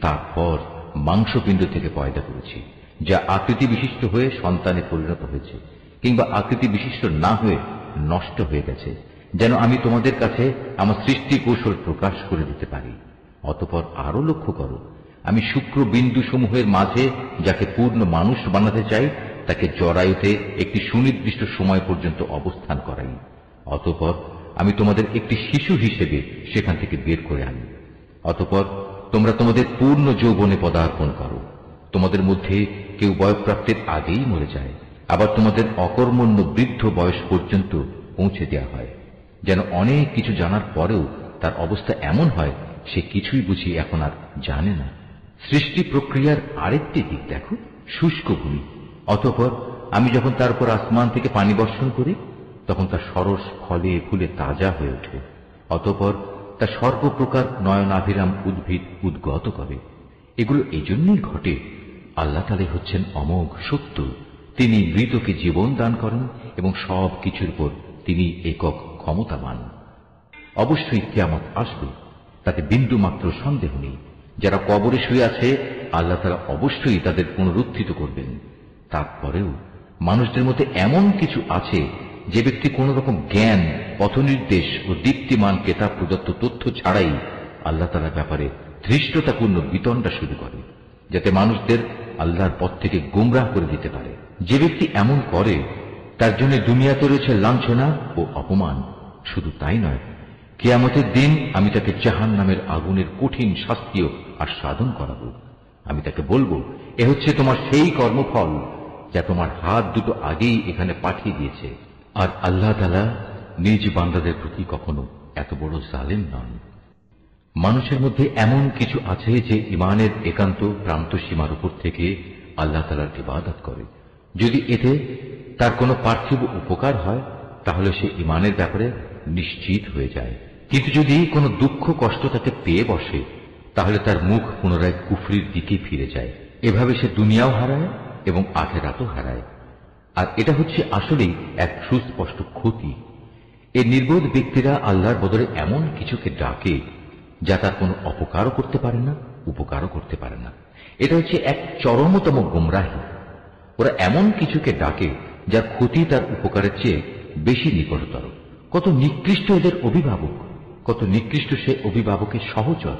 তারপর মাংসপিণ্ড থেকে পয়দা করেছি, যা আকৃতি বিশিষ্ট হয়ে সন্তানে পরিণত হয়েছে কিংবা আকৃতি বিশিষ্ট না হয়ে নষ্ট হয়ে গেছে, যেন আমি তোমাদের কাছে আমার সৃষ্টি কৌশল প্রকাশ করে দিতে পারি। অতঃপর আরো লক্ষ্য করো, আমি শুক্র বিন্দু সমূহের মাঝে যাকে পূর্ণ মানুষ বানাতে চাই তাকে জরায়ুতে একটি সুনির্দিষ্ট সময় পর্যন্ত অবস্থান করাই। অতঃপর আমি তোমাদের একটি শিশু হিসেবে সেখান থেকে বের করে আনি। অতঃপর তোমরা তোমাদের পূর্ণ যৌবনে পদার্পণ করো। তোমাদের মধ্যে কেউ বয়ঃপ্রাপ্তির আগেই মরে যায়, আবার তোমাদের অকর্মণ্য বৃদ্ধ বয়স পর্যন্ত পৌঁছে দেওয়া হয়, যেন অনেক কিছু জানার পরেও তার অবস্থা এমন হয় সে কিছুই বুঝি এখন আর জানে না। সৃষ্টি প্রক্রিয়ার আরেকটি দিক দেখো, শুষ্ক ভূমি। অতঃপর আমি যখন তার উপর আসমান থেকে পানি বর্ষণ করি তখন তা সরস ফলে ফুলে তাজা হয়ে ওঠে। অতঃপর তা সর্বপ্রকার নয়নাভিরাম উদ্ভিদ উদ্গত করে। এগুলো এজন্যই ঘটে, আল্লাহ তাআলা হচ্ছেন অমোঘ সত্য। তিনি মৃতকে জীবন দান করেন এবং সব কিছুর উপর তিনি একক ক্ষমতাবান। অবশ্যই কিয়ামত আসবে, তাতে বিন্দু মাত্র সন্দেহ নেই। যারা কবরে শুয়ে আছে আল্লাহ তাআলা অবশ্যই তাদের পুনরুত্থিত করবেন। তারপরেও মানুষদের মধ্যে এমন কিছু আছে যে ব্যক্তি কোন রকম জ্ঞান, পথনির্দেশ ও দীপ্তিমান কেতাব প্রদত্ত তথ্য ছাড়াই আল্লাহ তাআলার ব্যাপারে ধৃষ্টতাপূর্ণ বিতণ্ডা শুরু করে, যাতে মানুষদের আল্লাহর পথ থেকে গোমরাহ করে দিতে পারে। যে ব্যক্তি এমন করে তার জন্য দুনিয়াতে রয়েছে লাঞ্ছনা ও অপমান। শুধু তাই নয়, কিয়ামতের দিন আমি তাকে জাহান্নামের আগুনের কঠিন শাস্তিও আস্বাদন করাবো। আমি তাকে বলবো, এ হচ্ছে তোমার সেই কর্মফল যা তোমার হাত দুটো আগেই এখানে পাঠিয়ে দিয়েছে। আর আল্লাহ তাআলা নিজ বান্দাদের প্রতি কখনো এত বড় জালেম নন। মানুষের মধ্যে এমন কিছু আছে যে ইমানের একান্ত প্রান্ত সীমার উপর থেকে আল্লাহ তাআলার ইবাদত করে। যদি এতে তার কোনো পার্থিব উপকার হয় তাহলে সে ইমানের ব্যাপারে নিশ্চিত হয়ে যায়, কিন্তু যদি কোনো দুঃখ কষ্ট তাকে পেয়ে বসে তাহলে তার মুখ পুনরায় কুফরির দিকে ফিরে যায়। এভাবে সে দুনিয়াও হারায় এবং আখিরাতও হারায়। আর এটা হচ্ছে আসলেই এক সুস্পষ্ট ক্ষতি। এই নির্বোধ ব্যক্তিরা আল্লাহর বদলে এমন কিছুকে ডাকে যা তার কোনো অপকারও করতে পারে না, উপকারও করতে পারে না। এটা হচ্ছে এক চরমতম গোমরাহী। ওরা এমন কিছুকে ডাকে যার ক্ষতি তার উপকারের চেয়ে বেশি নিকটতর। কত নিকৃষ্ট এদের অভিভাবক, কত নিকৃষ্ট সে অভিভাবকের সহচর।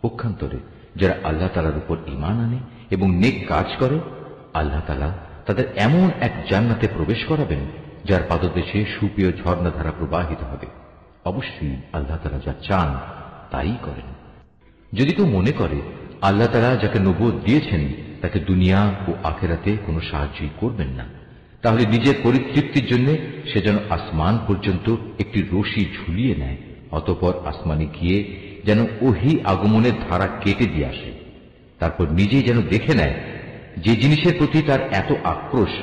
পক্ষান্তরে যারা আল্লাহ তাআলার উপর ঈমান আনে এবং নেক কাজ করে, আল্লাহ তাআলা তাদের এমন এক জান্নাতে প্রবেশ করাবেন যার পাদদেশে সুপ্রিয় ঝর্ণাধারা প্রবাহিত হবে। অবশ্যই আল্লাহ তাআলা যা চান তাই করেন। যদি কেউ মনে করে আল্লাহ তাআলা যাকে নবুয়ত দিয়েছেন তাকে দুনিয়া ও আখিরাতে কোনো সাহায্যই করবেন না, তাহলে নিজের পরিতৃপ্তির জন্য সে যেন আসমান পর্যন্ত একটি রশি ঝুলিয়ে নেয়, অতঃপর আসমানে গিয়ে যেন ওহী আগমনের ধারা কেটে দিয়ে আসে। তারপর নিজেই যেন দেখে নেয় যে জিনিসের প্রতি তার এত আক্রোশ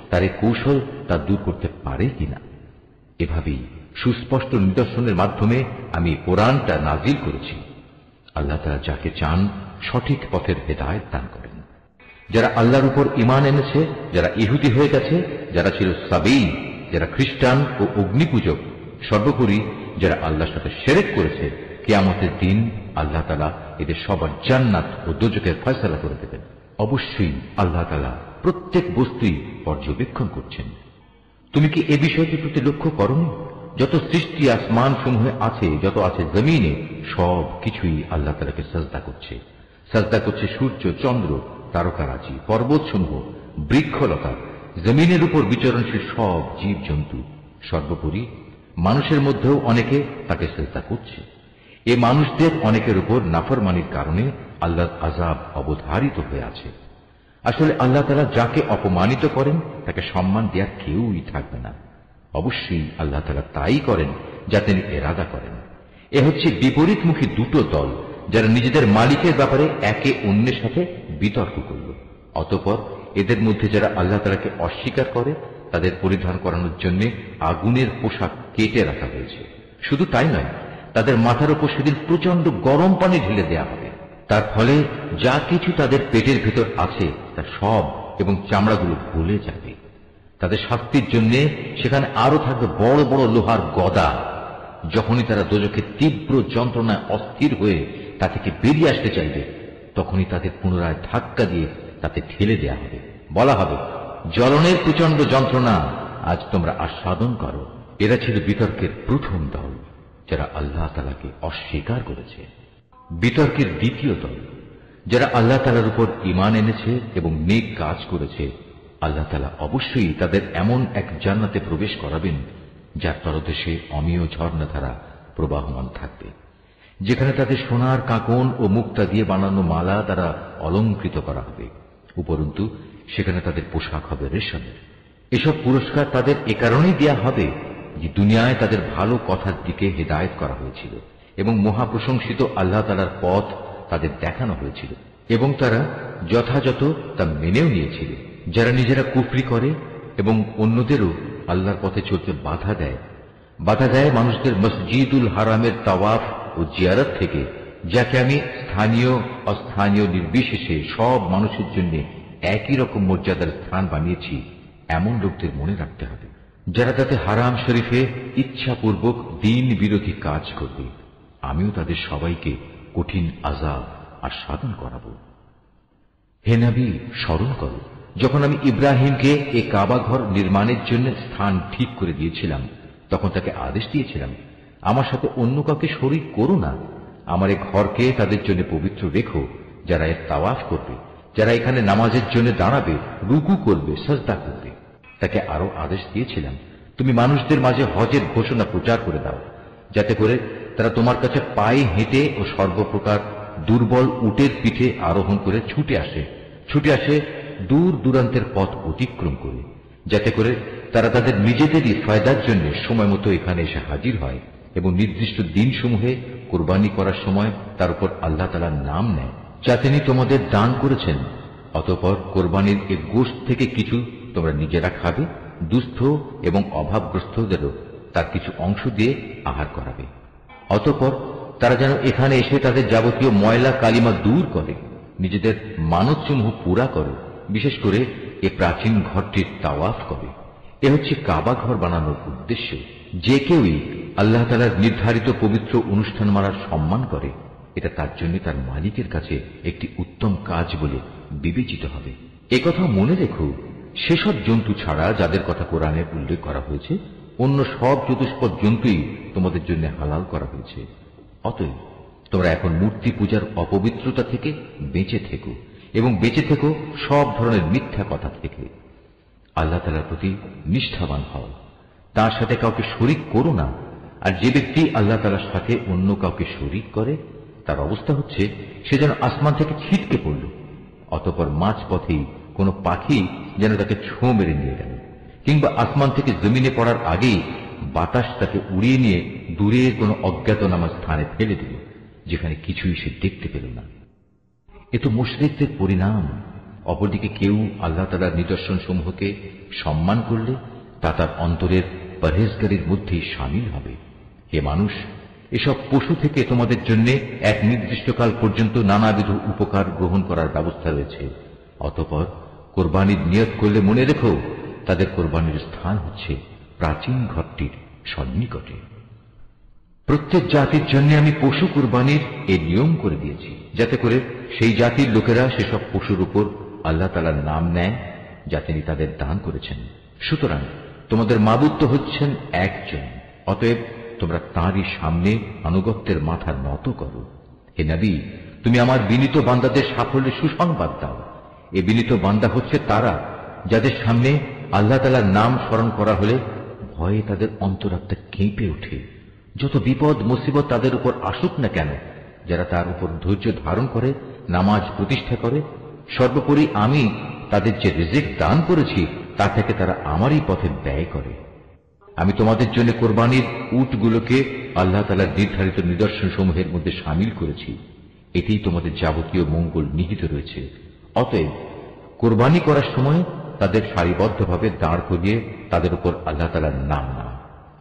তার এই কৌশল তা দূর করতে পারে কিনা। এভাবেই সুস্পষ্ট নিদর্শনের মাধ্যমে আমি কোরআনটা নাজিল করেছি। আল্লাহ তাআলা যাকে চান সঠিক পথের হেদায়েত দান করেন। যারা আল্লাহর উপর ঈমান এনেছে, যারা ইহুদি হয়ে গেছে, যারা ছিল সাবী, যারা খ্রিস্টান ও অগ্নিপূজক, সর্বোপরি যারা আল্লাহর সাথে শিরক করেছে, কিয়ামতের দিন আল্লাহ তাআলা এদের সবার জান্নাত ও দোজখের ফয়সালা করে দেবেন। অবশ্যই আল্লাহ তাআলা প্রত্যেক বস্তুই পর্যবেক্ষণ করছেন। তুমি কি এ বিষয়টির প্রতি লক্ষ্য করনি? যত সৃষ্টি আসমান সমূহে আছে, যত আছে জমিনে, সব কিছুই আল্লাহ তাআলাকে সাজদা করছে। সাজদা করছে সূর্য, চন্দ্র, তারকারাজি, পর্বতসমূহ, বৃক্ষলতা, জমিনের উপর বিচরণশীল সব জীব জন্তু। সর্বোপরি মানুষের মধ্যেও অনেকে তাকে সাজদা করছে। এ মানুষদের অনেকের উপর নাফরমানির কারণে আল্লাহর আযাব অবধারিত হয়ে আছে। আসলে আল্লাহ তাআলা যাকে অপমানিত করেন তাকে সম্মান দেওয়ার কেউই থাকবে না। অবশ্যই আল্লাহ তাআলা তাই করেন যা তিনি ইরাদা করেন। এ হচ্ছে বিপরীতমুখী দুটো দল যারা নিজেদের মালিকের ব্যাপারে একে অন্যের সাথে বিতর্ক করল। অতঃপর এদের মধ্যে যারা আল্লাহ তাআলাকে অস্বীকার করে তাদের পরিধান করানোর জন্য আগুনের পোশাক কেটে রাখা হয়েছে। শুধু তাই নয়, তাদের মাথার উপর সেদিন প্রচন্ড গরম পানি ঢেলে দেওয়া হবে। তার ফলে যা কিছু তাদের পেটের ভেতর আছে তা সব এবং চামড়াগুলো গলে যাবে। তাদের শাস্তির জন্য সেখানে আরো থাকবে বড় বড় লোহার গদা। যখনই তারা দোজখের তীব্র যন্ত্রণায় অস্থির হয়ে তা থেকে বেরিয়ে আসতে চাইবে, তখনই তাদের পুনরায় ধাক্কা দিয়ে তাতে ঠেলে দেয়া হবে। বলা হবে, জ্বলনের প্রচন্ড যন্ত্রণা আজ তোমরা আস্বাদন করো। এরা ছিল বিতর্কের প্রথম দল যারা আল্লাহ তাআলাকে অস্বীকার করেছে। বিতর্কের দ্বিতীয় দল যারা আল্লাহ তাআলার উপর ঈমান এনেছে এবং নেক কাজ করেছে, আল্লাহ তাআলা অবশ্যই তাদের এমন এক জান্নাতে প্রবেশ করাবেন যার তলদেশে অমেয় ঝর্ণাধারা প্রবাহমান থাকবে, যেখানে তাদের সোনার কাঁকন ও মুক্তা দিয়ে বানানো মালা দ্বারা অলঙ্কৃত করা হবে। উপরন্তু সেখানে তাদের পোশাক হবে রেশমের। এসব পুরস্কার তাদের এ কারণেই দেয়া হবে যে দুনিয়ায় তাদের ভালো কথার দিকে হেদায়েত করা হয়েছিল এবং মহাপ্রশংসিত আল্লাহ তাআলার পথ তাদের দেখানো হয়েছিল এবং তারা যথাযথ তা মেনেও নিয়েছিল। যারা নিজেরা কুফরি করে এবং অন্যদেরও আল্লাহর পথে চলতে বাধা দেয় মানুষদের মসজিদুল হারামের তাওয়াফ ও জিয়ারত থেকে, যাকে আমি স্থানীয় অস্থানীয় নির্বিশেষে সব মানুষের জন্য একই রকম মর্যাদার স্থান বানিয়েছি, এমন লোকদের মনে রাখতে হবে যারা তাতে হারাম শরীফে ইচ্ছাপূর্বক দিন বিরোধী কাজ করবে। আমিও তাদের সবাইকে কঠিন আযাব আস্বাদন করাবো। হে নবী, স্মরণ করো যখন আমি ইব্রাহিমকে এ কাবা ঘর নির্মাণের জন্য স্থান ঠিক করে দিয়েছিলাম, তখন তাকে আদেশ দিয়েছিলাম, আমার সাথে অন্য কাউকে শরীক করো না, আমার এই ঘরকে তাদের জন্য পবিত্র রেখো, যারা এর তাওয়াফ করবে, যারা এখানে নামাজের জন্য দাঁড়াবে, রুকু করবে, সাজদা করবে। তাকে আরো আদেশ দিয়েছিলাম, তুমি মানুষদের মাঝে হজের ঘোষণা প্রচার করে দাও, যাতে করে তারা তোমার কাছে পায়ে হেঁটে ও সর্বপ্রকার দুর্বল উটের পিঠে আরোহণ করে ছুটে আসে দূর দূরান্তের পথ অতিক্রম করে, যাতে করে তারা তাদের নিজেদেরই ফায়দার জন্য সময় মতো এখানে এসে হাজির হয় এবং নির্দিষ্ট দিনসমূহে কোরবানি করার সময় তার উপর আল্লাহ তাআলার নাম নেয়, যা তিনি তোমাদের দান করেছেন। অতঃপর কোরবানির এই গোশত থেকে কিছু তোমরা নিজেরা খাবে, দুস্থ এবং অভাবগ্রস্তদেরও তার কিছু অংশ দিয়ে আহার করাবে। অতঃপর তারা যেন এখানে এসে তাদের যাবতীয় ময়লা কালিমা দূর করে, নিজেদের মানতসমূহ পুরা করে, বিশেষ করে এ প্রাচীন ঘরটির তাওয়াফ করে। এ হচ্ছে কাবা ঘর বানানোর উদ্দেশ্য। যে কেউই আল্লাহ তাআলার নির্ধারিত পবিত্র অনুষ্ঠান মানার সম্মান করে, এটা তার জন্য তার মালিকের কাছে একটি উত্তম কাজ বলে বিবেচিত হবে। একথা মনে রেখো, সেসব জন্তু ছাড়া যাদের কথা কোরআনে উল্লেখ করা হয়েছে, অন্য সব চতুষ্পদ জন্তুই তোমাদের জন্য হালাল করা হয়েছে। অতএব তোমরা এখন মূর্তি পূজার অপবিত্রতা থেকে বেঁচে থেকো এবং বেঁচে থেকো সব ধরনের মিথ্যা কথা থেকে। আল্লাহ তাআলার প্রতি নিষ্ঠাবান হও, তার সাথে কাউকে শরীক করো না। আর যে ব্যক্তি আল্লাহ তাআলার সাথে অন্য কাউকে শরীক করে, তার অবস্থা হচ্ছে সে যেন আসমান থেকে ছিটকে পড়ল, অতঃপর মাঝ পথেই কোনো পাখি যেন তাকে ছোঁ মেরে নিয়ে গেল, কিংবা আসমান থেকে জমিনে পড়ার আগেই বাতাস তাকে উড়িয়ে নিয়ে দূরের কোনো অজ্ঞাতনামা স্থানে ফেলে দিল, যেখানে কিছুই সে দেখতে পেল না। এ তো মুশরিকদের পরিণাম। অপরদিকে কেউ আল্লাহ তাআলার নিদর্শন সমূহকে সম্মান করলে তা তার অন্তরের পরহেজগারির মধ্যেই শামিল হবে। হে মানুষ, এসব পশু থেকে তোমাদের জন্য এক নির্দিষ্টকাল পর্যন্ত নানাবিধ উপকার গ্রহণ করার ব্যবস্থা রয়েছে। অতঃপর কোরবানির নিয়ত করলে মনে রেখো, তাদের কোরবানির স্থান হচ্ছে প্রাচীন ঘরটির সন্নিকটে। প্রত্যেক জাতির জন্য আমি পশু কোরবানির এই নিয়ম করে দিয়েছি, যাতে করে সেই জাতির লোকেরা সেসব পশুর উপর আল্লাহ তাআলার নাম নেয়, যা তিনি তাদের দান করেছেন। সুতরাং তোমাদের মাবুদ তো হচ্ছেন একজন, অতএব তোমরা তাঁরই সামনে আনুগত্যের মাথা নত করো। হে নবী, তুমি আমার বিনীত বান্দাদের সাফল্যের সুসংবাদ দাও। এ বিনীত বান্দা হচ্ছে তারা, যাদের সামনে আল্লাহ তাআলার নাম স্মরণ করা হলে ভয়ে তাদের অন্তরাত্মা কেঁপে ওঠে। যত বিপদ মুসিবত তাদের উপর আসুক না কেন, যারা তার উপর ধৈর্য ধারণ করে, নামাজ প্রতিষ্ঠা করে, সর্বোপরি আমি তাদের যে রিজিক দান করেছি তা থেকে তারা আমারই পথে ব্যয় করে। আমি তোমাদের জন্য কোরবানির উটগুলোকে আল্লাহ তাআলার নির্ধারিত নিদর্শন সমূহের মধ্যে শামিল করেছি। এতেই তোমাদের যাবতীয় মঙ্গল নিহিত রয়েছে। অতএব কোরবানি করার সময় তাদের সারিবদ্ধভাবে দাঁড় করিয়ে তাদের উপর আল্লাহ তাআলার নাম নাও।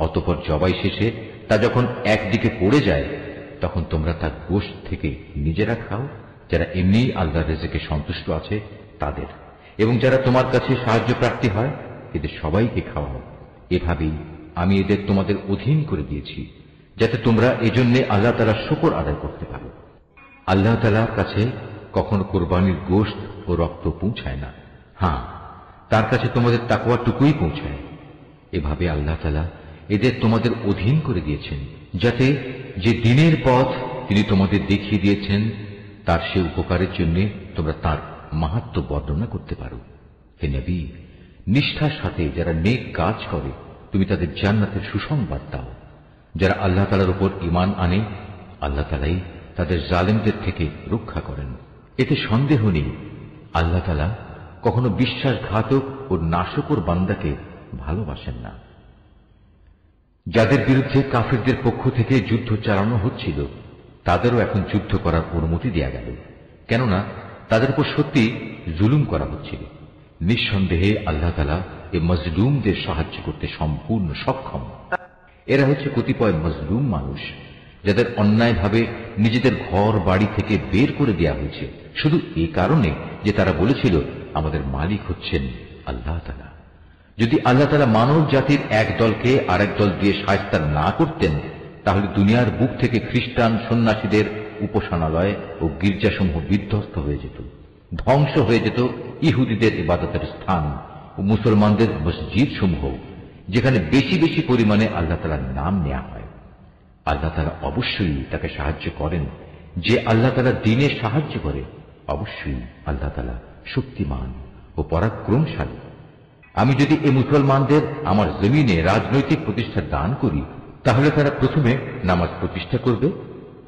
অতঃপর জবাই শেষে তা যখন একদিকে পড়ে যায়, তখন তোমরা তার গোশত থেকে নিজেরা খাও, যারা এমনি আল্লাহর রিজিকে সন্তুষ্ট আছে তাদের, এবং যারা তোমার কাছে সাহায্য প্রার্থী হয়, এদের সবাইকে খাওয়াও। এভাবেই আমি এদের তোমাদের অধীন করে দিয়েছি, যাতে তোমরা এজন্য আল্লাহ তাআলার শুকর আদায় করতে পারো। আল্লাহ তাআলার কাছে কখনো কোরবানির গোশত ও রক্ত পৌঁছায় না, হ্যাঁ, তার কাছে তোমাদের তাকওয়াটুকুই পৌঁছায়। এভাবে আল্লাহ তাআলা এদের তোমাদের অধীন করে দিয়েছেন, যাতে যে দিনের পথ তিনি তোমাদের দেখিয়ে দিয়েছেন তার সে উপকারের জন্য তোমরা তার মাহাত্ম্য বর্ণনা করতে পারো। হে নবী, নিষ্ঠার সাথে যারা নেক কাজ করে তুমি তাদের জান্নাতের সুসংবাদ দাও। যারা আল্লাহ তাআলার উপর ঈমান আনে, আল্লাহ তাআলাই তাদের জালেমদের থেকে রক্ষা করেন। এতে সন্দেহ নেই, আল্লাহ তাআলা কখনো বিশ্বাসঘাতক ও নাশকর বান্দাকে ভালোবাসেন না। যাদের বিরুদ্ধে কাফিরদের পক্ষ থেকে যুদ্ধ চালানো হচ্ছিল, তাদেরও এখন যুদ্ধ করার অনুমতি দেয়া গেল, কেননা তাদের উপর সত্যি জুলুম করা হচ্ছিল। নিঃসন্দেহে আল্লাহ তাআলা এ মজলুমদের সাহায্য করতে সম্পূর্ণ সক্ষম। এরা হচ্ছে কতিপয় মজলুম মানুষ, যাদের অন্যায়ভাবে নিজেদের ঘর বাড়ি থেকে বের করে দেওয়া হয়েছে, শুধু এ কারণে যে তারা বলেছিল আমাদের মালিক হচ্ছেন আল্লাহ তাআলা। যদি আল্লাহ তাআলা মানব জাতির এক দলকে আরেক দল দিয়ে শায়েস্তা না করতেন, তাহলে দুনিয়ার বুক থেকে খ্রিস্টান সন্ন্যাসীদের উপাসনালয় ও গির্জাসমূহ বিধ্বস্ত হয়ে যেত, ধ্বংস হয়ে যেত ইহুদিদের ইবাদতের স্থান ও মুসলমানদের মসজিদ সমূহ, যেখানে বেশি বেশি পরিমাণে আল্লাহ তাআলার নাম নেওয়া হয়। আল্লাহ তাআলা অবশ্যই তাকে সাহায্য করেন। যে আল্লাহ তাআলা দ্বীনে সাহায্য করে, অবশ্যই আল্লাহ তাআলা শক্তিমান ও পরাক্রমশালী। আমি যদি এই মুসলমানদের আমার জমিনে রাজনৈতিক প্রতিষ্ঠা দান করি, তাহলে তারা প্রথমে নামাজ প্রতিষ্ঠা করবে,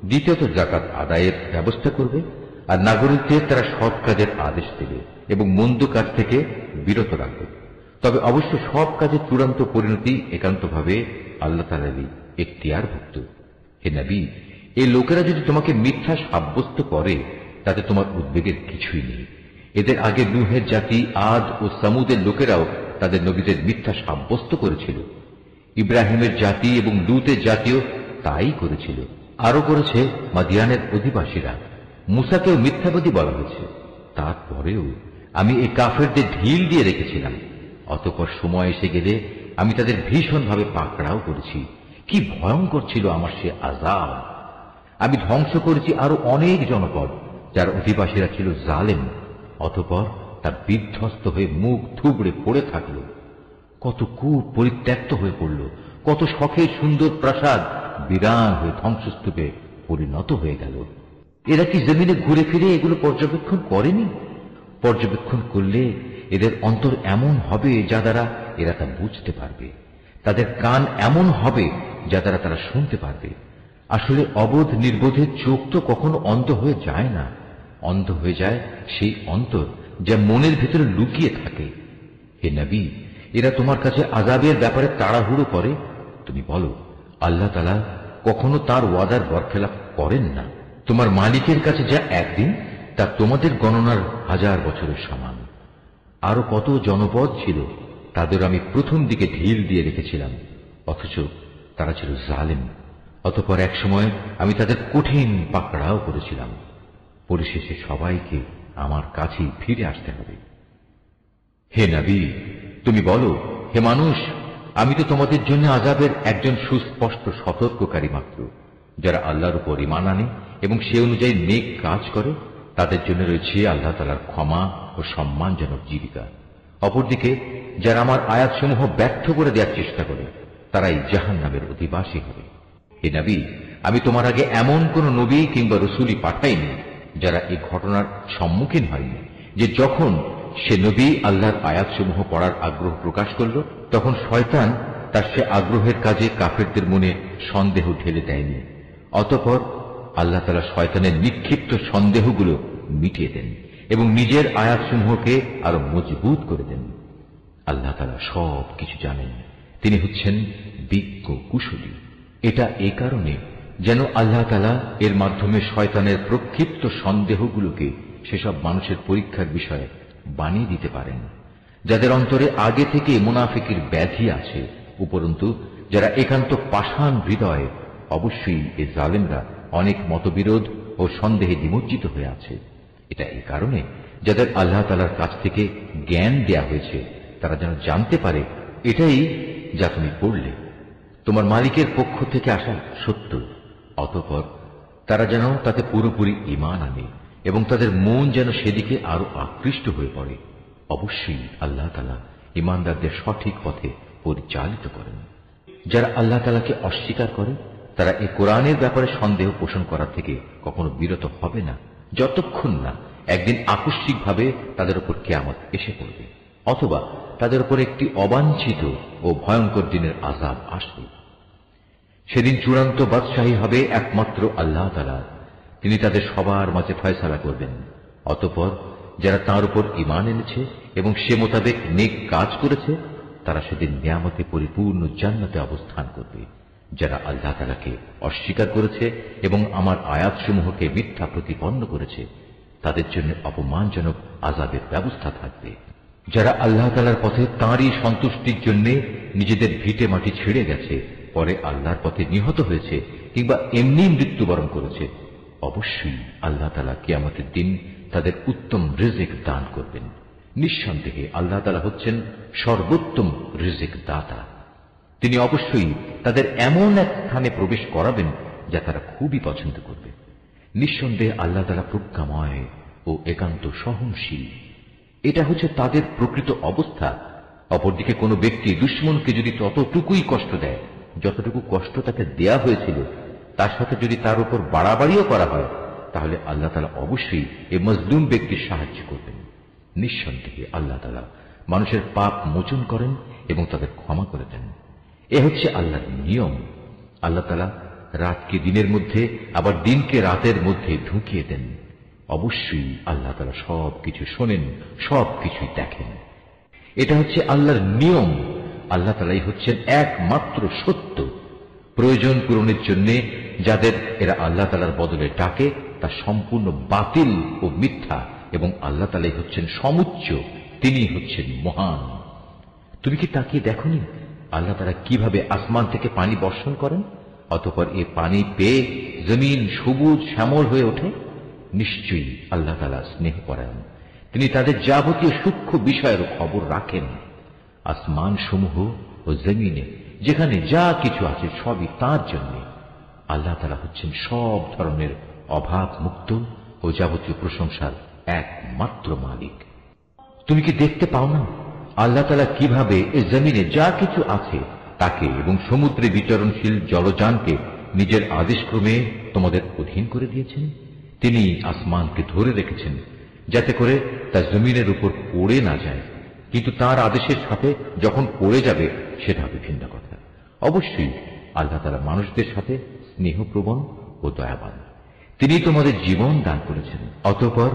দ্বিতীয়ত যাকাত আদায়ের ব্যবস্থা করবে, আর নাগরিকদের তারা সৎ কাজের আদেশ দেবে এবং মন্দ কাজ থেকে বিরত রাখবে। তবে অবশ্য সব কাজের চূড়ান্ত পরিণতি একান্তভাবে আল্লাহ তাআলারই এখতিয়ারভুক্ত। হে নবী, এই লোকেরা যদি তোমাকে মিথ্যা সাব্যস্ত করে, তাতে তোমার উদ্বেগের কিছুই নেই। এদের আগে নূহের জাতি, আদ ও সামুদের লোকেরাও তাদের নবীদের মিথ্যা সাব্যস্ত করেছিল। ইব্রাহিমের জাতি এবং লূতের জাতিও তাই করেছিল। আরো করেছে মাদিয়ানের অধিবাসীরা। মুসাকেও মিথ্যাবাদী বলা হয়েছে। তারপরেও আমি এই কাফেরদের ঢিল দিয়ে রেখেছিলাম। অতঃপর সময় এসে গেলে আমি তাদের ভীষণভাবে পাকড়াও করেছি। কি ভয়ঙ্কর ছিল আমার সে আযাব! আমি ধ্বংস করেছি আরো অনেক জনপদ, যার অধিবাসীরা ছিল জালেম। অতঃপর তা বিধ্বস্ত হয়ে মুখ থুবড়ে পড়ে থাকল। কত কূপ পরিত্যক্ত হয়ে পড়ল, কত শখের সুন্দর প্রাসাদ বিরান হয়ে ধ্বংসস্তূপে পরিণত হয়ে গেল। এরা কি জমিনে ঘুরে ফিরে এগুলো পর্যবেক্ষণ করেনি? পর্যবেক্ষণ করলে এদের অন্তর এমন হবে যা দ্বারা এরা তা বুঝতে পারবে, তাদের কান এমন হবে যা দ্বারা তারা শুনতে পারবে। আসলে অবোধ নির্বোধের চোখ তো কখনো অন্ধ হয়ে যায় না। অন্ধ হয়ে যায় সেই অন্তর যা মনের ভিতরে লুকিয়ে থাকে। হে নবী, এরা তোমার কাছে আযাবের ব্যাপারে তাড়াহুড়ো করে। তুমি বলো, আল্লাহ তাআলা কখনো তার ওয়াদার বরখেলাপ করেন না। তোমার মালিকের কাছে যা একদিন, তা তোমাদের গণনার 1000 বছরের সমান। আরো কত জনপদ ছিল, তাদের আমি প্রথম দিকে ঢিল দিয়ে রেখেছিলাম, অথচ তারা ছিল জালেম। অতঃপর এক সময় আমি তাদের কঠিন পাকড়াও করেছিলাম। পরিশেষে সবাইকে আমার কাছেই ফিরে আসতে হবে। হে নবী, তুমি বলো, হে মানুষ, আমি তো তোমাদের জন্য আযাবের একজন সুস্পষ্ট সতর্ককারী মাত্র। যারা আল্লাহর উপর ঈমান আনে এবং সে অনুযায়ী নেক কাজ করে, তাদের জন্য রয়েছে আল্লাহ তাআলার ক্ষমা ও সম্মানজনক জীবিকা। অপরদিকে যারা আমার আয়াতসমূহ ব্যর্থ করে দেওয়ার চেষ্টা করে, তারাই জাহান্নামের অধিবাসী হবে। হে নবী, আমি তোমার আগে এমন কোন নবী কিংবা রসুলই পাঠাইনি যারা এই ঘটনার সম্মুখীন হয়নি যে যখন সে নবী আল্লাহর আয়াতসমূহ পড়ার আগ্রহ প্রকাশ করল, তখন শয়তান তার সে আগ্রহের কাজে কাফেরদের মনে সন্দেহ ঢেলে দেয়নি। অতঃপর আল্লাহ তাআলা শয়তানের নিক্ষিপ্ত সন্দেহগুলো মিটিয়ে দেন এবং নিজের আয়াতসমূহকে আরো মজবুত করে দেন। আল্লাহ তাআলা সব কিছু জানেন, তিনি হচ্ছেন বিজ্ঞ কুশলী। এটা এ কারণে যেন আল্লাহ তাআলা এর মাধ্যমে শয়তানের প্রক্ষিপ্ত সন্দেহগুলোকে সেসব মানুষের পরীক্ষার বিষয়ে বানিয়ে দিতে পারেন যাদের অন্তরে আগে থেকে মুনাফিকের ব্যাধি আছে। উপরন্তু যারা একান্ত পাষাণ হৃদয়, অবশ্যই এ জালেমরা অনেক মতবিরোধ ও সন্দেহে নিমজ্জিত হয়ে আছে। এটা এই কারণে যাদের আল্লাহ তাআলার কাছ থেকে জ্ঞান দেয়া হয়েছে, তারা যেন জানতে পারে এটাই যা তুমি পড়লে তোমার মালিকের পক্ষ থেকে আসা সত্য। অতঃপর তারা যেন তাতে পুরোপুরি ঈমান আনে এবং তাদের মন যেন সেদিকে আরো আকৃষ্ট হয়ে পড়ে। অবশ্যই আল্লাহ তাআলা ঈমানদারদের সঠিক পথে পরিচালিত করেন। যারা আল্লাহ তাআলাকে অস্বীকার করে, তারা এই কোরআনের ব্যাপারে সন্দেহ পোষণ করা থেকে কখনো বিরত হবে না, যতক্ষণ না একদিন আকস্মিকভাবে তাদের উপর কিয়ামত এসে পড়বে, অথবা তাদের উপর একটি অবাঞ্ছিত ও ভয়ঙ্কর দিনের আযাব আসবে। সেদিন চূড়ান্ত বাদশাহী হবে একমাত্র আল্লাহ তাআলা। তিনি তাদের সবার মাঝে ফয়সালা করবেন। অতঃপর যারা তাঁর উপর ঈমান এনেছে এবং সে মোতাবেক নেক কাজ করেছে, তারা সেদিন নিয়ামতে পরিপূর্ণ জান্নাতে অবস্থান করবে। যারা আল্লাহ তাআলাকে অস্বীকার করেছে এবং আমার আয়াতসমূহকে মিথ্যা প্রতিপন্ন করেছে, তাদের জন্য অপমানজনক আযাবের ব্যবস্থা থাকবে। যারা আল্লাহ তাআলার পথে তাঁরই সন্তুষ্টির জন্য নিজেদের ভিটে মাটি ছেড়ে গেছে, পরে আল্লাহর পথে নিহত হয়েছে কিংবা এমনি মৃত্যুবরণ করেছে, অবশ্যই আল্লাহ তাআলা কিয়ামতের দিন তাদের উত্তম রিজিক দান করবেন। নিঃসন্দেহে আল্লাহ তাআলা হচ্ছেন সর্বোত্তম রিজিক দাতা। তিনি অবশ্যই তাদের এমন এক স্থানে প্রবেশ করাবেন যা তারা খুবই পছন্দ করবে। নিঃসন্দেহে আল্লাহ তাআলা প্রজ্ঞাময় ও একান্ত সহনশীল। এটা হচ্ছে তাদের প্রকৃত অবস্থা। অপরদিকে কোনো ব্যক্তি দুশমনকে যদি ততটুকুই কষ্ট দেয় যতটুকু কষ্ট তাকে দেয়া হয়েছিল, তার সাথে যদি তার উপর বাড়াবাড়িও করা হয়, তাহলে আল্লাহ তাআলা অবশ্যই এই মজলুম ব্যক্তির সাহায্য করবেন। নিঃসন্দেহে আল্লাহ তাআলা মানুষের পাপ মোচন করেন এবং তাদের ক্ষমা করে দেন। এ হচ্ছে আল্লাহর নিয়ম। আল্লাহ তাআলা রাতকে দিনের মধ্যে আবার দিনকে রাতের মধ্যে ঢুকিয়ে দেন। অবশ্যই আল্লাহ তাআলা সবকিছু শোনেন, সবকিছুই দেখেন। এটা হচ্ছে আল্লাহর নিয়ম। আল্লাহ তাআলাই হচ্ছেন একমাত্র সত্য। প্রয়োজন পূরণের জন্য যাদের এরা আল্লাহ তাআলার বদলে ডাকে, তা সম্পূর্ণ বাতিল ও মিথ্যা, এবং আল্লাহ তাআলাই হচ্ছেন সমুচ্চ, তিনি হচ্ছেন মহান। তুমি কি তাকিয়ে দেখোনি আল্লাহ তাআলা কিভাবে আসমান থেকে পানি বর্ষণ করেন, অতঃপর এ পানি পেয়ে জমিন সবুজ শ্যামল হয়ে ওঠে? নিশ্চয়ই আল্লাহ তাআলা স্নেহপরায়ণ, তিনি তাদের যাবতীয় সূক্ষ্ম বিষয়ের খবর রাখেন। আসমান সমূহ ও জমিনে যেখানে যা কিছু আছে সবই তাঁর জন্য। আল্লাহ তাআলা হচ্ছেন সব ধরনের অভাব মুক্ত ও যাবতীয় প্রশংসার একমাত্র মালিক। তুমি কি দেখতে পাও না আল্লাহ তাআলা কিভাবে এই জমিনে যা কিছু আছে তাকে এবং সমুদ্রে বিচরণশীল জলযানকে নিজের আদেশক্রমে তোমাদের অধীন করে দিয়েছেন? তিনি আসমানকে ধরে রেখেছেন যাতে করে তা জমিনের উপর পড়ে না যায়, কিন্তু তার আদেশের সাথে যখন পড়ে যাবে সেটা হবে ভিন্ন কথা। অবশ্যই আল্লাহ তাআলা মানুষদের সাথে স্নেহপ্রবণ ও দয়াবান। তিনি তোমাদের জীবন দান করেছেন, অতঃপর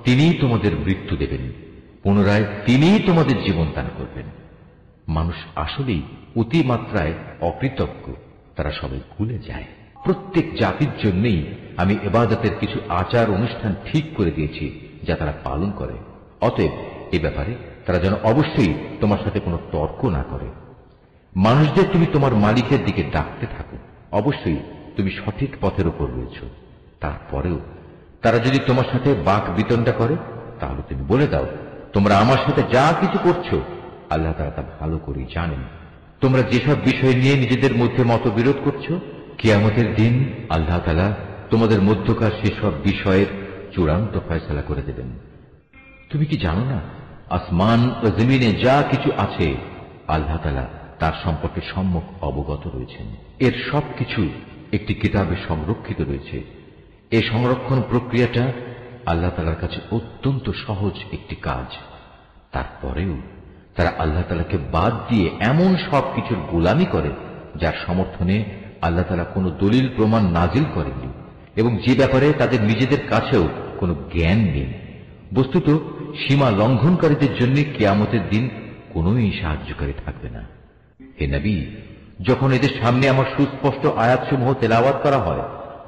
তিনি তোমাদের মৃত্যু দেবেন, পুনরায় তিনি তোমাদের জীবন দান করবেন। মানুষ আসলেই অতিমাত্রায় অকৃতজ্ঞ, তারা সবাই ভুলে যায়। প্রত্যেক জাতির জন্যই আমি ইবাদতের কিছু আচার অনুষ্ঠান ঠিক করে দিয়েছি যা তারা পালন করে। অতএব এ ব্যাপারে তারা যেন অবশ্যই তোমার সাথে কোনো তর্ক না করে। মানুষদের তুমি তোমার মালিকের দিকে ডাকতে থাকো, অবশ্যই তুমি সঠিক পথের উপর রয়েছ। তারপরেও তারা যদি তোমার সাথে বাক বিতণ্ডা করে, তাহলে তুমি বলে দাও, তোমরা আমার সাথে যা কিছু করছো আল্লাহ তাআলা তা ভালো করেই জানেন। তোমরা যেসব বিষয় নিয়ে নিজেদের মধ্যে মতবিরোধ করছো, কিয়ামতের দিন আল্লাহ তাআলা তোমাদের মধ্যকার সেসব বিষয়ের চূড়ান্ত ফয়সালা করে দেবেন। তুমি কি জানো না আসমান ও জমিনে যা কিছু আছে আল্লাহ তাআলা তার সম্পর্কে সম্যক অবগত রয়েছেন। এর সবকিছু একটি কিতাবে সংরক্ষিত রয়েছে। এই সংরক্ষণ প্রক্রিয়াটা আল্লাহ তাআলার কাছে অত্যন্ত সহজ একটি কাজ। তারপরেও তারা আল্লাহ তাআলাকে বাদ দিয়ে এমন সব কিছুর গোলামি করে যার সমর্থনে আল্লাহ তাআলা কোনো দলিল প্রমাণ নাজিল করেননি, এবং যে ব্যাপারে তাদের নিজেদের কাছেও কোনো জ্ঞান নেই। বস্তুত সীমা লঙ্ঘনকারীদের জন্য কিয়ামতের দিন কোনোই সাহায্যকারী থাকবে না। হে নবী, যখন এদের সামনে আমার সুস্পষ্ট আয়াতসমূহ তেলাওয়াত করা হয়,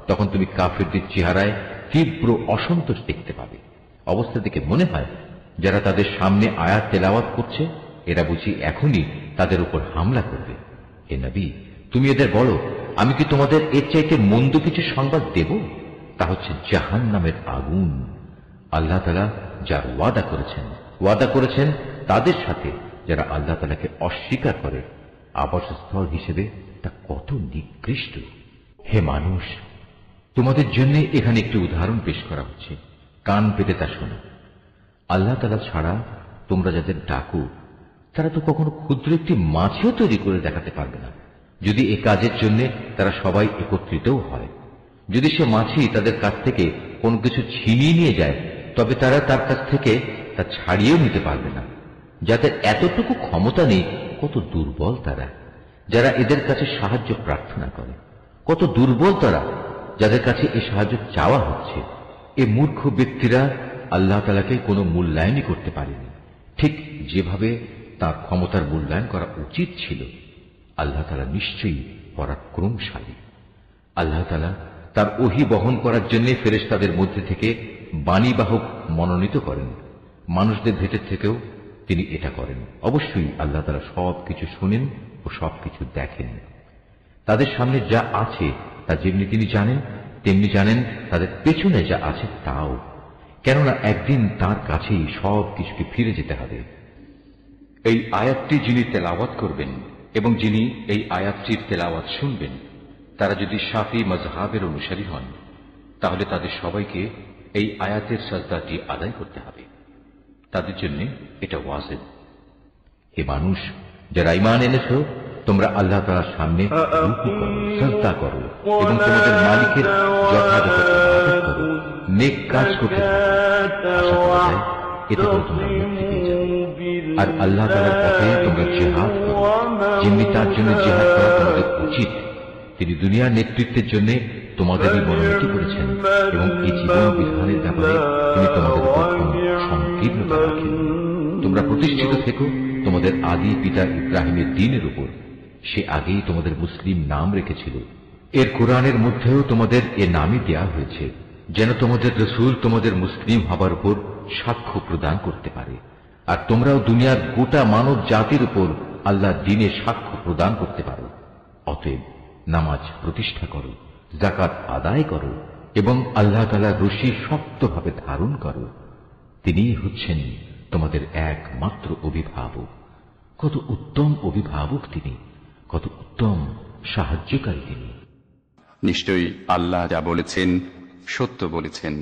তখন তুমি কাফিরদের চেহারায় তীব্র অসন্তোষ দেখতে পাবে। অবস্থা দেখে মনে হয় যারা তাদের সামনে আয়াত তেলাওয়াত করছে এরা বুঝি এখনই তাদের উপর হামলা করবে। হে নবী, তুমি এদের বলো, আমি কি তোমাদের এর চাইতে মন্দ কিছু সংবাদ দেব? তা হচ্ছে জাহান্নামের আগুন। আল্লাহ তাআলা যার ওয়াদা করেছেন তাদের সাথে যারা আল্লাহ তাআলাকে অস্বীকার করে, আবাসস্থল হিসেবে তা কত নিকৃষ্ট। হে মানুষ, তোমাদের জন্য এখানে একটি উদাহরণ পেশ করা হচ্ছে, কান পেতে তা শোনো। আল্লাহ তাআলা ছাড়া তোমরা যাদের ডাকো তারা তো কখনো ক্ষুদ্র একটি মাছও তৈরি করে দেখাতে পারবে না, যদি এ কাজের জন্য তারা সবাই একত্রিতও হয়। যদি সে মাছি তাদের কাছ থেকে কোনো কিছু ছিনিয়ে নিয়ে যায়, তবে তারা তার কাছ থেকে তা ছাড়িয়েও নিতে পারবে না। যাদের এতটুকু ক্ষমতা নেই, কত দুর্বল তারা যারা এদের কাছে সাহায্য প্রার্থনা করে। কত দুর্বল তারা যাদের কাছে এই সাহায্য চাওয়া হচ্ছে। এ মূর্খ ব্যক্তিরা আল্লাহ তাআলাকে কোনো মূল্যায়নই করতে পারেনি, ঠিক যেভাবে তার ক্ষমতার মূল্যায়ন করা উচিত ছিল। আল্লাহ তাআলা নিশ্চয়ই পরাক্রমশালী। আল্লাহ তাআলা তার ওহী বহন করার জন্য ফেরেশতাদের মধ্যে থেকে বাণীবাহক মনোনীত করেন। মানুষদের ভেতর থেকেও তিনি এটা করেন। অবশ্যই আল্লাহ তাআলা সবকিছু শুনেন ও সবকিছু দেখেন। তাদের সামনে যা আছে তা যেমনি তিনি জানেন, তেমনি জানেন তাদের পেছনে যা আছে তাও, কেননা একদিন তার কাছেই সব কিছুকে ফিরে যেতে হবে। এই আয়াতটি যিনি তেলাওয়াত করবেন এবং যিনি এই আয়াতটির তেলাওয়াত শুনবেন, তারা যদি শাফি মাযহাবের অনুসারী হন, তাহলে তাদের সবাইকে এই আয়াতের সাজদাটি আদায় করতে হবে। তাদের জন্য এটা ওয়াজিব। হে মানুষ, যারা ঈমান এনেছো, তোমরা আল্লাহ তাআলার সামনে রুকু করো, সিজদা করো এবং তোমাদের মালিকের যথাযথ ইবাদত করো, নেক কাজ করতে থাকো। আশা করা যায় এতে করে তোমরা মুক্তি পেয়ে যাবে। আর আল্লাহ তাআলার পথে তোমরা জিহাদ করো, যেমনি তার জন্য জিহাদ করা তোমাদের উচিত। তিনি দুনিয়ার নেতৃত্বের জন্য তোমাদেরই মনোনীত করেছেন এবং এই জীবন বিধানের ব্যাপারে তিনি তোমাদের উপর কোনো সংকীর্ণতা রাখেন। তোমরা প্রতিষ্ঠিত থেকো তোমাদের আদি পিতা ইব্রাহিমের দ্বীনের উপর। সে আগেই তোমাদের মুসলিম নাম রেখেছিল। এর কোরআনের মধ্যেও তোমাদের এ নামই দেয়া হয়েছে, যেন তোমাদের রাসূল তোমাদের মুসলিম হবার উপর সাক্ষ্য প্রদান করতে পারে, আর তোমরাও দুনিয়ার গোটা মানব জাতির উপর আল্লাহর দ্বীনে সাক্ষ্য প্রদান করতে পারো। অতএব নামাজ প্রতিষ্ঠা করো, যাকাত আদায় করো এবং আল্লাহ তাআলার রশি শক্তভাবে ধারণ করো। তিনিই হচ্ছেন তোমাদের একমাত্র অভিভাবক। কত উত্তম অভিভাবক তিনি, কত উত্তম সাহায্যকারী তিনি। নিশ্চয়ই আল্লাহ যা বলেছেন সত্য বলেছেন।